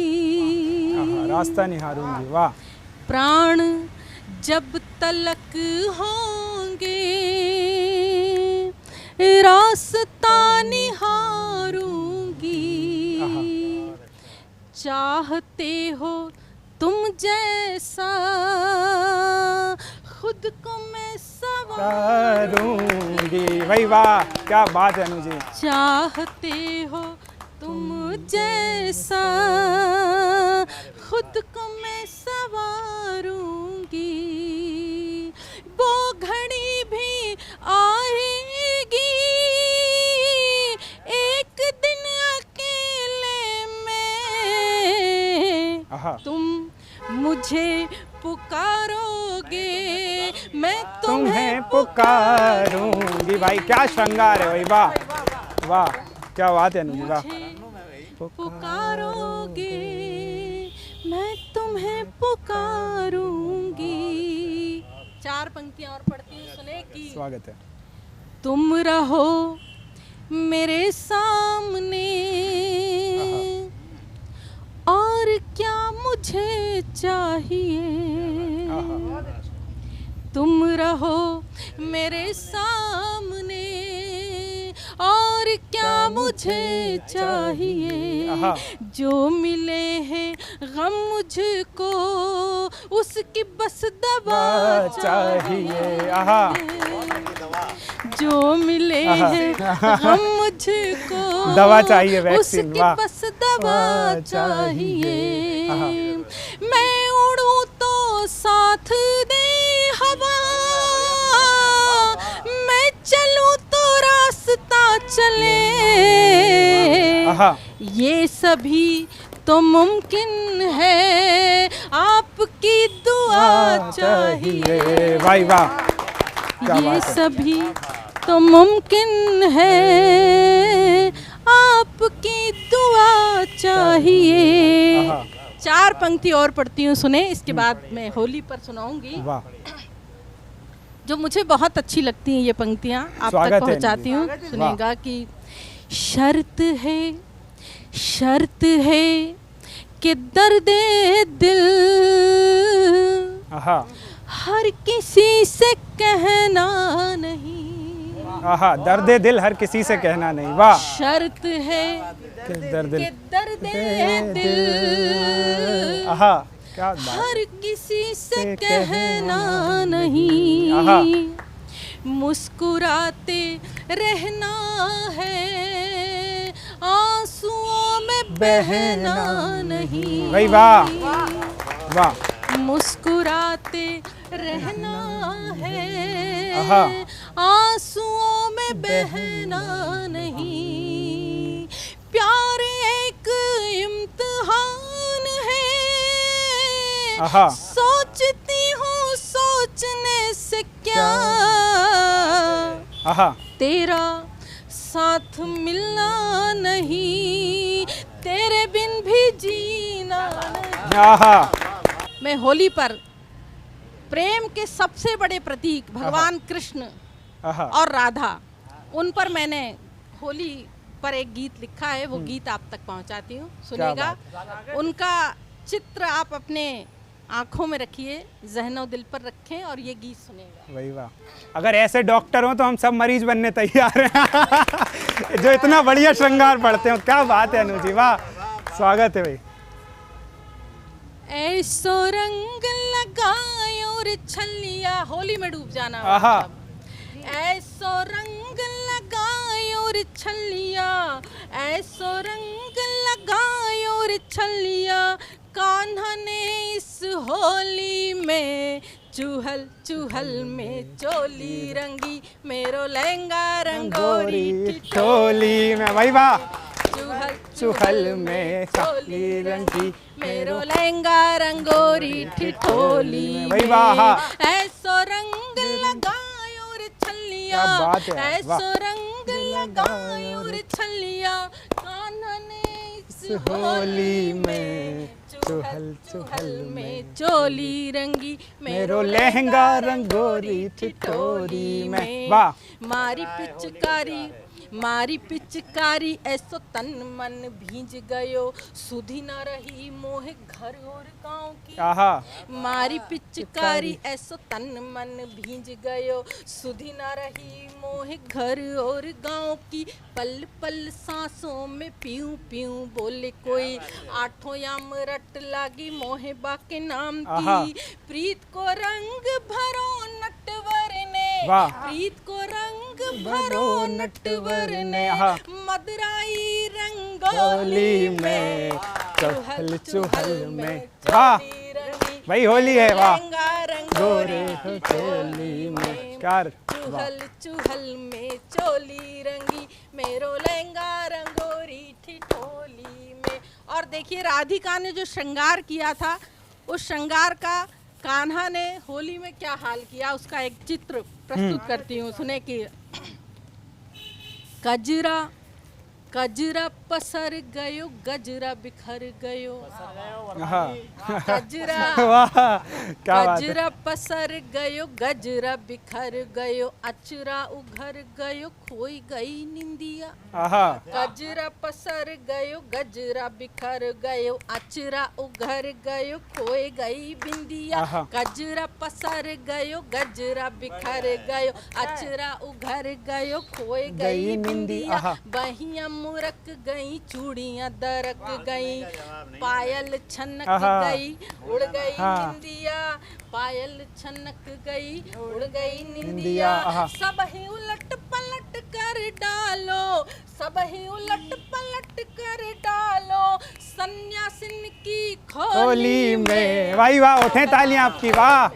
Speaker 1: रास्ता निहारूंगी। वाह।
Speaker 5: प्राण जब तलक होंगे रास्ता निहारूंगी। चाहते हो तुम जैसा खुद को मैं
Speaker 1: संवारूंगी। भाई वाह, क्या बात है अनु जी।
Speaker 5: चाहते हो तुम जैसा खुद को मैं संवारूंगी। वो घड़ी भी आएगी एक दिन अकेले में मुझे पुकारोगे मैं
Speaker 1: तुम्हें पुकारूंगी। भाई क्या श्रृंगार है भाई, वाह वाह, क्या बात है अनुजी, वाह।
Speaker 5: पुकारोगे मैं तुम्हें पुकारूंगी। 4 पंक्तियां और पढ़ती हूँ, सुने की।
Speaker 1: स्वागत है।
Speaker 5: तुम रहो मेरे सामने और क्या मुझे चाहिए। तुम रहो मेरे सामने और क्या मुझे चाहिए। जो मिले हैं गम मुझको उसकी बस दवा चाहिए। जो मिले हैं गम मुझको
Speaker 1: दवा चाहिए, वैक्सीन,
Speaker 5: उसकी
Speaker 1: वाह।
Speaker 5: बस दवा चाहिए। मैं उड़ूं तो साथ दे हवा, मैं चलूं तो रास्ता चले। ये सभी तो मुमकिन है आपकी दुआ चाहिए।
Speaker 1: भाई वाह,
Speaker 5: ये सभी तो मुमकिन है आपकी दुआ चाहिए। 4 पंक्ति और पढ़ती हूँ, सुने, इसके बाद मैं होली पर सुनाऊंगी।
Speaker 1: वाह।
Speaker 5: जो मुझे बहुत अच्छी लगती हैं ये पंक्तियाँ, आप तक पहुँचाती हूँ, सुनेगा कि शर्त है कि दर्दे दिल हर किसी से कहना नहीं।
Speaker 1: दर्दे दिल हर किसी से कहना नहीं, वाह।
Speaker 5: शर्त है कि दर्दे दिल
Speaker 1: क्या
Speaker 5: हर किसी से कहना नहीं। मुस्कुराते रहना है आंसुओं में बहना नहीं।
Speaker 1: भाई वाह वाह।
Speaker 5: मुस्कुराते रहना है आंसुओं में बहना नहीं। प्यार एक इम्तिहान है, सोचती हूँ सोचने से क्या तेरा साथ मिलना नहीं, तेरे बिन भी जीना नहीं। मैं होली पर प्रेम के सबसे बड़े प्रतीक भगवान कृष्ण और राधा, उन पर मैंने होली पर एक गीत लिखा है, वो गीत आप तक पहुंचाती हूँ, सुनेगा। उनका चित्र आप अपने आंखों में रखिए, ज़हनो दिल पर रखें और ये गीत सुनेगा।
Speaker 1: वही वाह। अगर ऐसे डॉक्टर हो तो हम सब मरीज बनने तैयार हैं जो इतना बढ़िया श्रृंगार पढ़ते हो। क्या बात है अनुजी, वाह, स्वागत है भाई।
Speaker 5: ऐसो रंग लगायो रे छलिया, होली में डूब जाना। ऐसो रंग लगायो रे छलिया, ऐसो रंग लगायो रे छलिया, कान्हा ने इस होली में चूहल चूहल में चोली रंगी, मेरो लहंगा रंगोरी
Speaker 1: ठिठोली में। भाई वाह।
Speaker 5: चूहल
Speaker 1: चूहल में चोली रंगी,
Speaker 5: मेरो लहंगा रंगोरी ठिठोली में।
Speaker 1: भाई वाह।
Speaker 5: ऐसो रंग लगायो रे छलिया, ऐसो रंग लगायो रे छलिया, कान्हा ने इस होली में चूहल चूहल में चोली रंगी, मेरो लहंगा रंगोरी ठिठोरी में।
Speaker 1: वाह।
Speaker 5: मारी पिचकारी ऐसो तन मन भींज गयो, सुधी न रही मोहे घर और गाँव की। मारी पिचकारी ऐसो तन मन भींज गयो, सुधी न रही मोहे घर और गाँव की। पल पल सांसों में पीऊं पीऊं बोले कोई, आठों याम रट लागी मोहे बाके नाम की। प्रीत को रंग भरो नटवर ने, प्रीत को रंग भरो नटवर ने, मदराई रंगोली में चुहल चुहल में।
Speaker 1: वाह भाई, होली है, वाह।
Speaker 5: रंगोरी
Speaker 1: ठिठोली में
Speaker 5: चुहल चुहल में चोली रंगी, मेरो लहंगा रंगोरी ठिठोली में। और देखिए राधिका ने जो श्रृंगार किया था उस श्रृंगार का कान्हा ने होली में क्या हाल किया उसका एक चित्र प्रस्तुत करती हूँ, सुने कि कजरा कजरा पसर गयो, गजरा बिखर गयो, गजरा
Speaker 1: क्या बात है।
Speaker 5: गजरा पसर गयो, गजरा बिखर गयो, अचरा उघर गयो, खोई गई निंदिया। गजरा पसर गयो, गजरा बिखर गयो, अचरा उघर गयो, खोई गई बिंदिया। गजरा पसर गयो, गजरा बिखर गयो, अचरा उघर गयो, खोई गई बिंदिया। बहिया मुरक गई, चूड़ियां दरक गई, पायल छनक गई, उड़ गई निंदिया। पायल छनक गई, उड़ गई निंदिया। सब ही उलट पलट कर डालो, सब ही उलट पलट कर डालो, सन्यासिन की
Speaker 1: होली में। वाह वाह, उठे तालियां आपकी, वाह।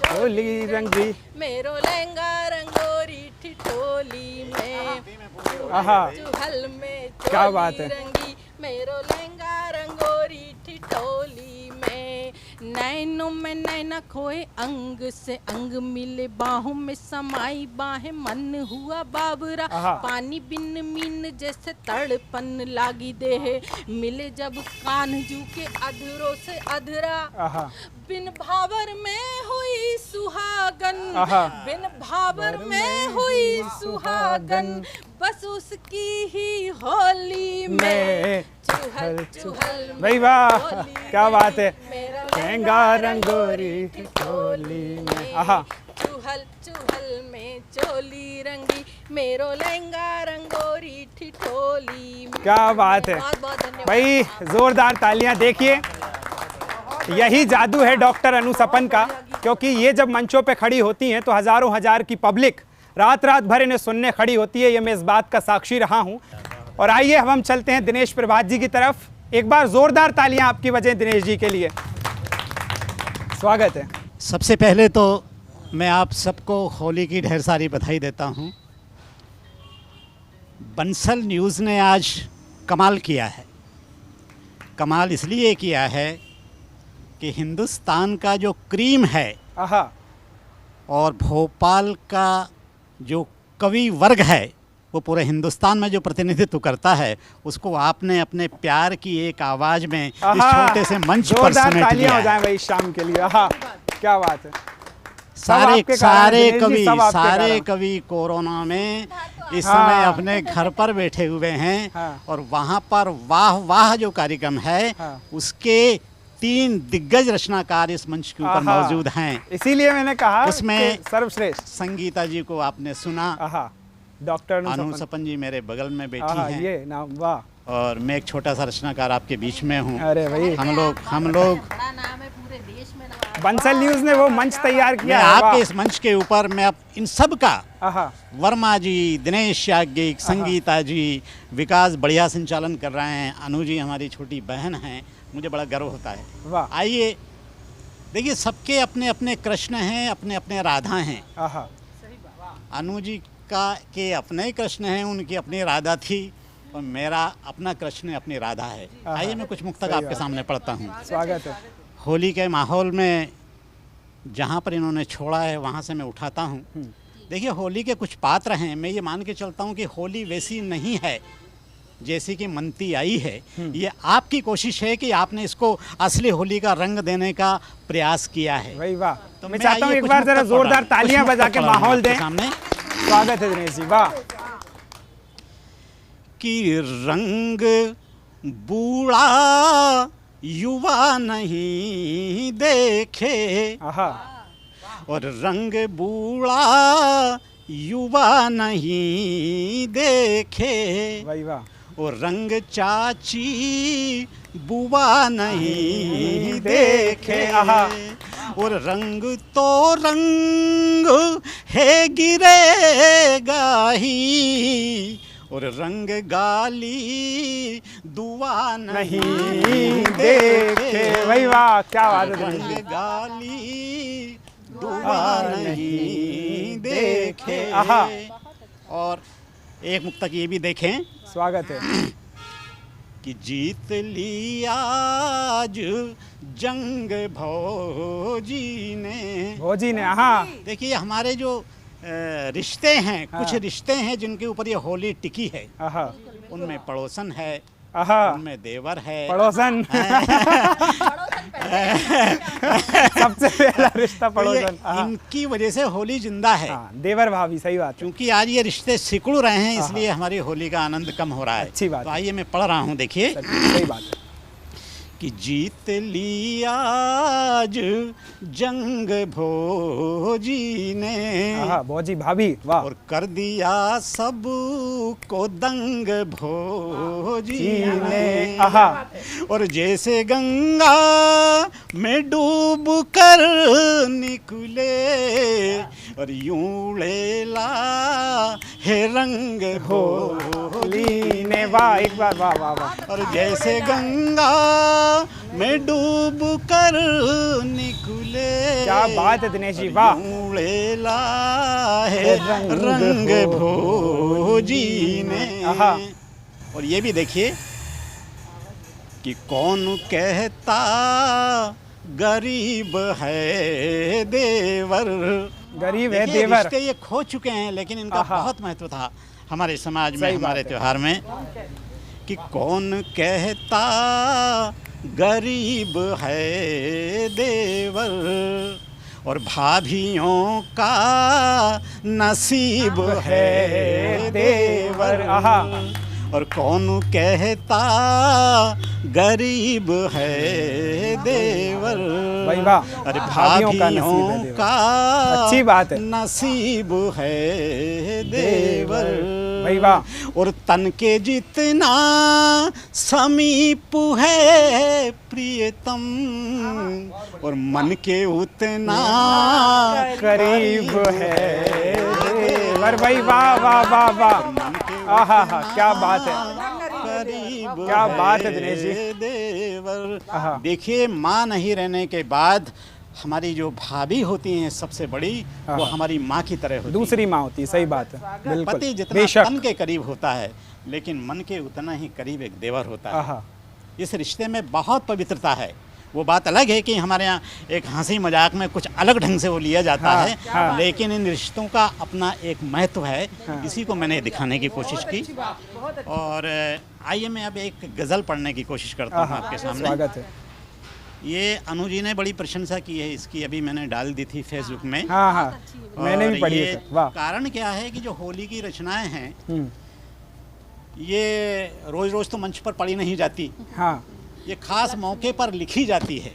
Speaker 1: होली रंगी
Speaker 5: मेरो लहंगा रंगोरी ठिठोली में, चुहल में
Speaker 1: क्या बात है।
Speaker 5: रंगी मेरो लहंगा रंगोरी ठिठोली में। नैनों में नैना खोए, अंग से अंग मिले, बाहों में समाई बाहें, मन हुआ बाबरा। पानी बिन मीन जैसे तड़पन लागी देह, मिले जब कान्हजू के अधरों से अधरा। बिन भावर में हुई सुहागन, बिन भावर में हुई सुहागन, बस उसकी ही होली में। चुहल चुहल
Speaker 1: भाई वाह, क्या बात है।
Speaker 5: लहंगा
Speaker 1: रंगोरी ठिठोली में,
Speaker 5: चुहल चुहल में चोली रंगी, मेरो लहंगा रंगोरी ठिठोली में।
Speaker 1: क्या बात है।
Speaker 5: बहुत बहुत धन्यवाद
Speaker 1: भाई जोरदार तालियां। देखिए यही जादू है डॉक्टर अनु सपन का, क्योंकि ये जब मंचों पे खड़ी होती हैं तो हजारों हजार की पब्लिक रात रात भर इन्हें सुनने खड़ी होती है। ये मैं इस बात का साक्षी रहा हूं। और आइए हम चलते हैं दिनेश प्रभात जी की तरफ। एक बार जोरदार तालियां आपकी वजह दिनेश जी के लिए। स्वागत है।
Speaker 6: सबसे पहले तो मैं आप सबको होली की ढेर सारी बधाई देता हूं। बंसल न्यूज़ ने आज कमाल किया है। कमाल इसलिए किया है कि हिंदुस्तान का जो क्रीम है और भोपाल का जो कवि वर्ग है, वो पूरे हिंदुस्तान में जो प्रतिनिधित्व करता है, उसको आपने अपने प्यार की एक आवाज़ में इस छोटे से मंच पर समेट लिया है।
Speaker 1: भाई शाम के लिए। क्या बात है।
Speaker 6: सारे कवि कोरोना में इस समय अपने घर पर बैठे हुए हैं और वहाँ पर वाह वाह जो कार्यक्रम है उसके 3 दिग्गज रचनाकार इस मंच के ऊपर मौजूद हैं।
Speaker 1: इसीलिए मैंने कहा
Speaker 6: उसमें
Speaker 1: सर्वश्रेष्ठ
Speaker 6: संगीता जी को आपने सुना,
Speaker 1: डॉक्टर
Speaker 6: अनु सपन जी मेरे बगल में बैठी हैं,
Speaker 1: ये नाम वाह।
Speaker 6: और मैं एक छोटा सा रचनाकार आपके बीच में हूँ।
Speaker 1: अरे भाई,
Speaker 6: हम लोग
Speaker 5: नाम है पूरे देश में।
Speaker 1: बंसल न्यूज़ ने वो मंच तैयार किया है।
Speaker 6: आपके इस मंच के ऊपर मैं अब इन सब का, वर्मा जी, दिनेश याज्ञिक, संगीता जी, विकास बढ़िया संचालन कर रहे हैं, अनु जी हमारी छोटी बहन हैं, मुझे बड़ा गर्व होता है। आइए देखिए, सबके अपने अपने कृष्ण हैं, अपने अपने राधा हैं। अनु जी के अपने कृष्ण हैं, उनकी अपनी राधा थी, और मेरा अपना कृष्ण अपनी राधा है। आइए मैं कुछ मुक्तक आपके सामने पढ़ता हूँ।
Speaker 1: स्वागत है।
Speaker 6: होली के माहौल में जहाँ पर इन्होंने छोड़ा है वहाँ से मैं उठाता हूँ। देखिए, होली के कुछ पात्र हैं। मैं ये मान के चलता हूँ कि होली वैसी नहीं है जैसी कि मनती आई है। ये आपकी कोशिश है कि आपने इसको असली होली का रंग देने का प्रयास किया है।
Speaker 1: भाई वाह।
Speaker 6: तो
Speaker 1: मैं चाहता हूँ एक बार जरा जोरदार तालियां बजा के माहौल दें।
Speaker 6: सामने
Speaker 1: स्वागत है दिनेश जी। वाह।
Speaker 6: कि रंग बूढ़ा युवा नहीं देखे, और रंग बूढ़ा युवा नहीं देखे,
Speaker 1: भाई वाह।
Speaker 6: और रंग चाची बुआ नहीं देखे, और रंग तो रंग है गिरेगा ही, और रंग गाली दुआ नहीं
Speaker 1: देखे। भाई वाह, क्या बात है।
Speaker 6: रंग गाली दुआ नहीं देखे। और एक मुक्तक ये भी देखें।
Speaker 1: स्वागत है।
Speaker 6: कि जीत ली आज जंग भौजी ने।
Speaker 1: भौजी ने, हाँ।
Speaker 6: देखिए हमारे जो रिश्ते हैं, कुछ रिश्ते हैं जिनके ऊपर ये होली टिकी है। उनमें पड़ोसन है, उनमें देवर है,
Speaker 1: पड़ोसन सबसे पहला रिश्ता पड़ोसन।
Speaker 6: इनकी वजह से होली जिंदा है।
Speaker 1: देवर भाभी, सही बात।
Speaker 6: क्योंकि आज ये रिश्ते सिकुड़ रहे हैं, इसलिए हमारी होली का आनंद कम हो रहा है।
Speaker 1: अच्छी बात।
Speaker 6: तो आइए मैं पढ़ रहा हूँ, देखिए।
Speaker 1: सही बात है।
Speaker 6: कि जीत ली आज जंग भौजी ने,
Speaker 1: भौजी भाभी, वाह।
Speaker 6: और कर दिया सब को दंग भौजी ने। और जैसे गंगा में डूब कर निकले और यूं लेला है रंग होली
Speaker 1: ने। वाह, एक बार, वाह वाह वाह।
Speaker 6: और जैसे गंगा में डूब कर निकले,
Speaker 1: क्या बात है दिनेश जी, वाह।
Speaker 6: लेला है रंग भौजी ने। और ये भी देखिए कि कौन कहता गरीब है देवर।
Speaker 1: गरीब है देवर।
Speaker 6: रिश्ते ये खो चुके हैं, लेकिन इनका बहुत महत्व था हमारे समाज में, हमारे त्योहार में। कि कौन कहता गरीब है देवर और भाभियों का नसीब है देवर। और कौन कहता गरीब है देवर, अरे भाभियों का
Speaker 1: अच्छी बात है,
Speaker 6: नसीब है देवर।
Speaker 1: भाई वाह।
Speaker 6: और तन के जितना समीप है प्रियतम और मन के उतना
Speaker 1: करीब है देवर। भाई वाह वाह वाह वाह। आहा, क्या बात है, क्या बात है दिनेश जी।
Speaker 6: देवर। देखिए, माँ नहीं रहने के बाद हमारी जो भाभी होती हैं सबसे बड़ी, वो हमारी माँ की तरह होती है,
Speaker 1: दूसरी माँ होती है। सही बात है, बिल्कुल।
Speaker 6: पति जितना तन के करीब होता है, लेकिन मन के उतना ही करीब एक देवर होता है। इस रिश्ते में बहुत पवित्रता है। वो बात अलग है कि हमारे यहाँ एक हंसी मजाक में कुछ अलग ढंग से वो लिया जाता है, लेकिन इन रिश्तों का अपना एक महत्व है। इसी को मैंने दिखाने की कोशिश की। और आइए मैं अब एक गज़ल पढ़ने की कोशिश करता हूँ आपके सामने।
Speaker 1: स्वागत है।
Speaker 6: ये अनु जी ने बड़ी प्रशंसा की है इसकी, अभी मैंने डाल दी थी फेसबुक में।
Speaker 1: मैंने भी पढ़ी है। वाह।
Speaker 6: कारण क्या है कि जो होली की रचनाएं हैं ये रोज रोज तो मंच पर पढ़ी नहीं जाती। ये खास मौके पर लिखी जाती है,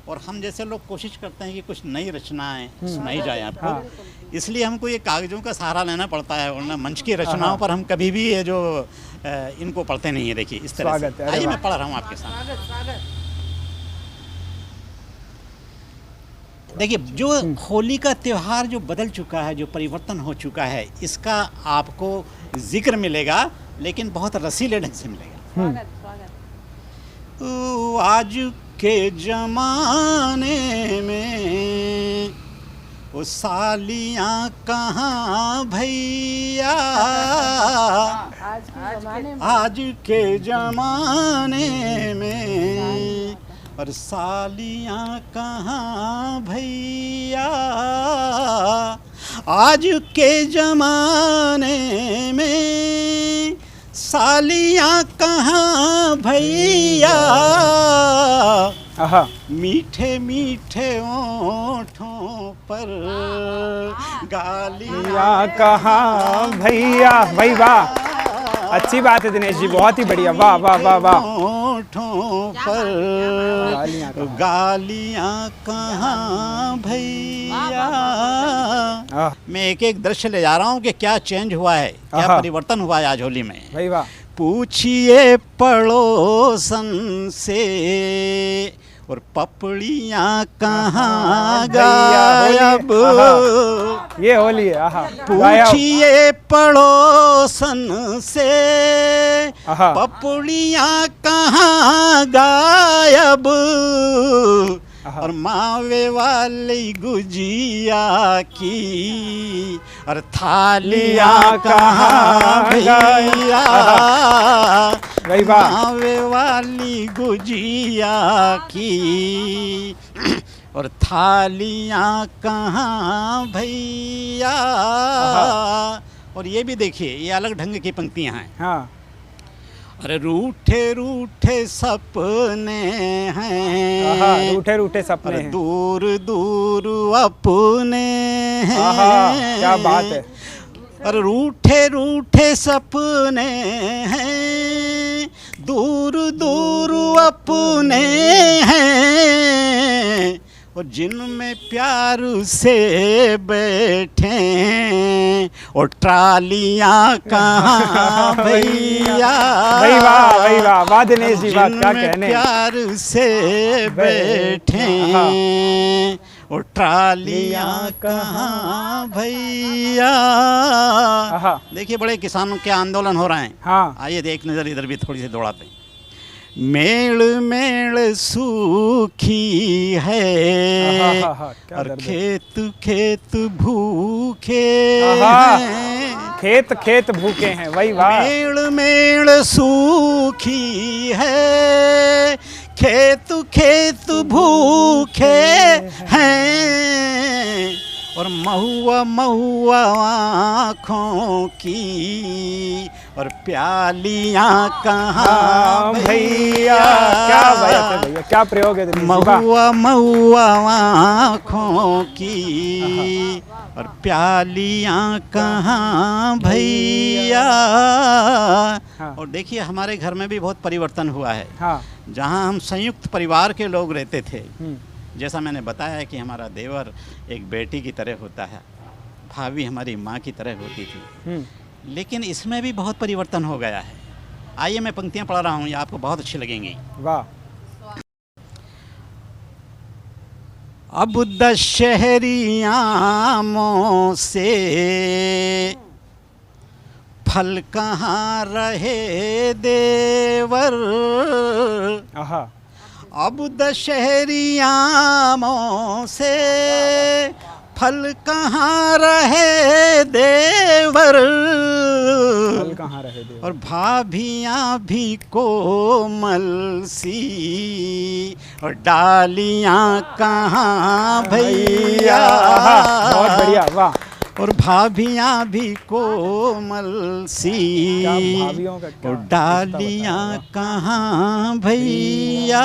Speaker 6: और हम जैसे लोग कोशिश करते हैं कि कुछ नई रचनाएं सुनाई जाए आपको। इसलिए हमको ये कागजों का सहारा लेना पड़ता है, वरना मंच की रचनाओं पर हम कभी भी ये जो इनको पढ़ते नहीं है। देखिए इस तरह से। आइए मैं पढ़ रहा हूँ आपके सामने। देखिए, जो होली का त्यौहार जो बदल चुका है, जो परिवर्तन हो चुका है, इसका आपको जिक्र मिलेगा, लेकिन बहुत रसीले ढंग से मिलेगा। आज के जमाने में वो सालियाँ कहाँ भैया, आज के जमाने में और सालियाँ कहाँ भैया, आज के जमाने में सालियाँ कहाँ भैया, मीठे मीठे ओठों पर गालियाँ
Speaker 1: कहाँ भैया। भाई वाह, अच्छी बात है दिनेश जी, बहुत ही बढ़िया। वाह वाह वाह वाह।
Speaker 6: ओठों पर गालियाँ कहाँ भैया। मैं एक एक दृश्य ले जा रहा हूँ कि क्या चेंज हुआ है, क्या परिवर्तन हुआ है आज होली में।
Speaker 1: भाई वाह।
Speaker 6: पूछिए पड़ोसन से और पपड़ियाँ कहाँ गायब,
Speaker 1: ये होली है।
Speaker 6: पूछिए पड़ोसन से पपड़ियाँ कहाँ गायब, और मावे वाली गुजिया की और थालियाँ कहाँ भैया,
Speaker 1: वही बात।
Speaker 6: मावे वाली गुजिया की और थालियाँ कहाँ भैया। और ये भी देखिए, ये अलग ढंग की पंक्तियाँ हैं।
Speaker 1: हाँ।
Speaker 6: अरे रूठे रूठे सपने हैं,
Speaker 1: रूठे रूठे सपने
Speaker 6: अरे
Speaker 1: हैं।
Speaker 6: दूर दूर अपने हैं।
Speaker 1: क्या बात है।
Speaker 6: अरे रूठे रूठे सपने हैं, दूर दूर अपने हैं, और जिनमें प्यार से बैठे और ट्रालियाँ कहाँ भैया।
Speaker 1: वही वाह वाह दिनेश जी, बात क्या कहने।
Speaker 6: प्यार से बैठे और ट्रालियाँ कहाँ भैया। देखिए, बड़े किसानों के आंदोलन हो रहे हैं।
Speaker 1: हाँ।
Speaker 6: आइए एक नज़र इधर भी थोड़ी सी दौड़ाते हैं। मेड़ मेड़ सूखी है और खेत खेत भूखे हैं।
Speaker 1: खेत खेत भूखे हैं, वही वाह।
Speaker 6: मेड़ मेड़ सूखी है, खेत खेत भूखे हैं, और महुआ महुआ आँखों की और प्यालियाँ कहाँ भैया।
Speaker 1: क्या बात है भैया, क्या प्रयोग है दिनेश जी, वाह।
Speaker 6: महुआ महुआ आँखों की और प्यालियाँ कहाँ भैया। और देखिए, हमारे घर में भी बहुत परिवर्तन हुआ है।
Speaker 1: हाँ।
Speaker 6: जहाँ हम संयुक्त परिवार के लोग रहते थे, जैसा मैंने बताया कि हमारा देवर एक बेटी की तरह होता है, भाभी हमारी माँ की तरह होती थी, लेकिन इसमें भी बहुत परिवर्तन हो गया है। आइए मैं पंक्तियाँ पढ़ रहा हूँ, ये आपको बहुत अच्छी लगेंगी।
Speaker 1: वाह।
Speaker 6: अब दशहरी आमों से फल कहाँ रहे देवर। अब दशहरी आमों से फल कहाँ रहे देवर।
Speaker 1: फल कहाँ रहे देवर।
Speaker 6: और भाभियाँ भी कोमल सी और डालियाँ कहाँ भैया।
Speaker 1: बहुत बढ़िया, वाह।
Speaker 6: और भाभियाँ भी कोमल सी और डालियाँ कहाँ भैया।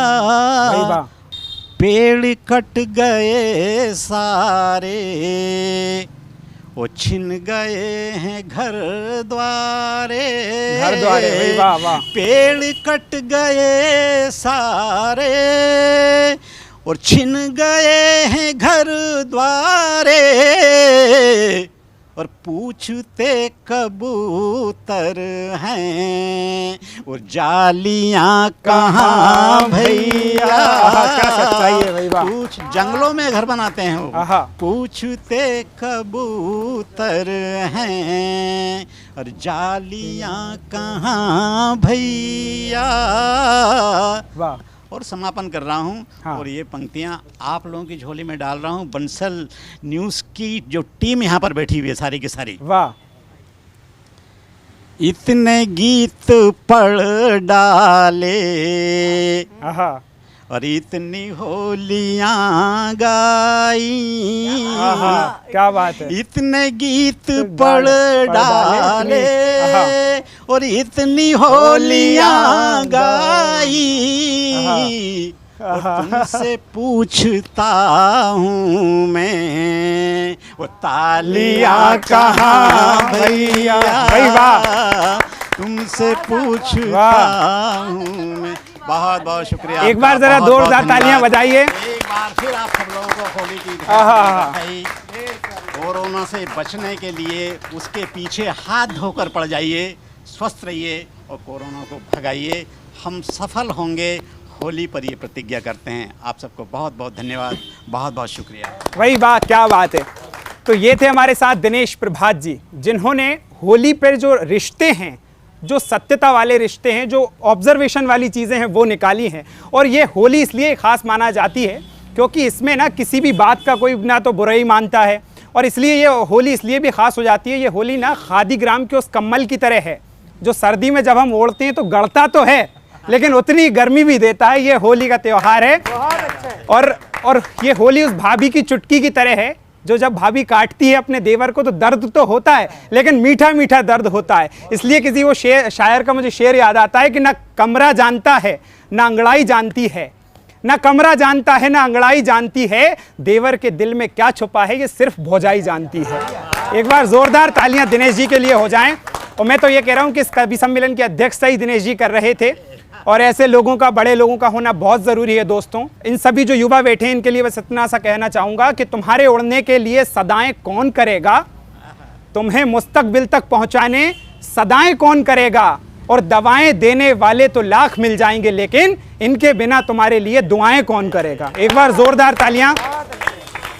Speaker 6: पेड़ कट गए सारे, वो छिन गए हैं घर द्वारे।
Speaker 1: घर द्वारे, वाह वाह।
Speaker 6: पेड़ कट गए सारे और छिन गए हैं घर द्वारे, और पूछते कबूतर हैं और जालियाँ कहाँ भैया।
Speaker 1: क्या सच्चाई है भाई, वाह।
Speaker 6: पूछ, जंगलों में घर बनाते हैं वो। पूछते कबूतर हैं और जालियाँ कहाँ भैया।
Speaker 1: वाह।
Speaker 6: और समापन कर रहा हूँ। हाँ। और ये पंक्तियाँ आप लोगों की झोली में डाल रहा हूँ। बंसल न्यूज़ की जो टीम यहाँ पर बैठी हुई है सारी की सारी।
Speaker 1: वाह।
Speaker 6: इतने गीत पढ़ डाले और इतनी होलियाँ गाई।
Speaker 1: क्या बात है।
Speaker 6: इतने गीत पढ़ डाले और इतनी होलियाँ गाई। और तुमसे पूछता हूँ मैं, वो तालियाँ कहाँ भैया। तुमसे पूछता हूँ मैं। बहुत बहुत शुक्रिया।
Speaker 1: एक बार जरा जोरदार तालियां बजाइए।
Speaker 6: एक बार फिर आप सब लोगों को होली की बधाई। कोरोना से बचने के लिए उसके पीछे हाथ धोकर पड़ जाइए, स्वस्थ रहिए और कोरोना को भगाइए। हम सफल होंगे, होली पर ये प्रतिज्ञा करते हैं। आप सबको बहुत बहुत धन्यवाद, बहुत बहुत शुक्रिया।
Speaker 1: वही बात, क्या बात है। तो ये थे हमारे साथ दिनेश प्रभात जी, जिन्होंने होली पर जो रिश्ते हैं, जो सत्यता वाले रिश्ते हैं, जो ऑब्जर्वेशन वाली चीज़ें हैं, वो निकाली हैं। और ये होली इसलिए ख़ास माना जाती है क्योंकि इसमें ना किसी भी बात का कोई ना तो बुराई मानता है, और इसलिए ये होली इसलिए भी ख़ास हो जाती है। ये होली ना खादी ग्राम के उस कम्बल की तरह है जो सर्दी में जब हम ओढ़ते हैं तो गड़ता तो है लेकिन उतनी गर्मी भी देता है। ये होली का त्यौहार है। और ये होली उस भाभी की चुटकी की तरह है जो जब भाभी काटती है अपने देवर को तो दर्द तो होता है लेकिन मीठा मीठा दर्द होता है। इसलिए किसी वो शायर का मुझे शेर याद आता है कि ना कमरा जानता है ना अंगड़ाई जानती है, ना कमरा जानता है ना अंगड़ाई जानती है, देवर के दिल में क्या छुपा है ये सिर्फ भौजाई जानती है। एक बार जोरदार तालियां दिनेश जी के लिए हो जाएं। और मैं तो ये कह रहा हूं कि इस कवि सम्मेलन की अध्यक्षता ही दिनेश जी कर रहे थे और ऐसे लोगों का, बड़े लोगों का होना बहुत ज़रूरी है। दोस्तों, इन सभी जो युवा बैठे हैं इनके लिए बस इतना सा कहना चाहूँगा कि तुम्हारे उड़ने के लिए सदाएं कौन करेगा, तुम्हें मुस्तकबिल तक पहुँचाने सदाएं कौन करेगा, और दवाएं देने वाले तो लाख मिल जाएंगे लेकिन इनके बिना तुम्हारे लिए दुआएं कौन करेगा। एक बार जोरदार तालियां।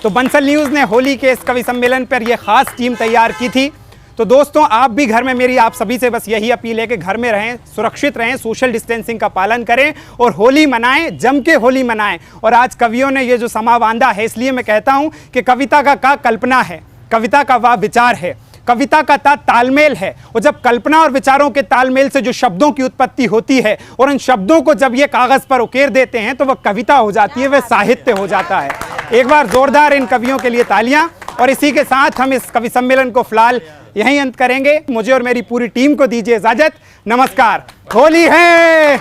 Speaker 1: तो बंसल न्यूज़ ने होली के इस कवि सम्मेलन पर यह खास टीम तैयार की थी। तो दोस्तों, आप भी घर में, मेरी आप सभी से बस यही अपील है कि घर में रहें, सुरक्षित रहें, सोशल डिस्टेंसिंग का पालन करें और होली मनाएं, जम के होली मनाएं। और आज कवियों ने ये जो समा बांधा है, इसलिए मैं कहता हूं कि कविता का कल्पना है, कविता का वाह विचार है, कविता का तालमेल है। और जब कल्पना और विचारों के तालमेल से जो शब्दों की उत्पत्ति होती है और उन शब्दों को जब ये कागज पर उकेर देते हैं तो वह कविता हो जाती है, वह साहित्य हो जाता है। एक बार जोरदार इन कवियों के लिए तालियां। और इसी के साथ हम इस कवि सम्मेलन को फिलहाल यहीं अंत करेंगे। मुझे और मेरी पूरी टीम को दीजिए इजाजत। नमस्कार। होली है।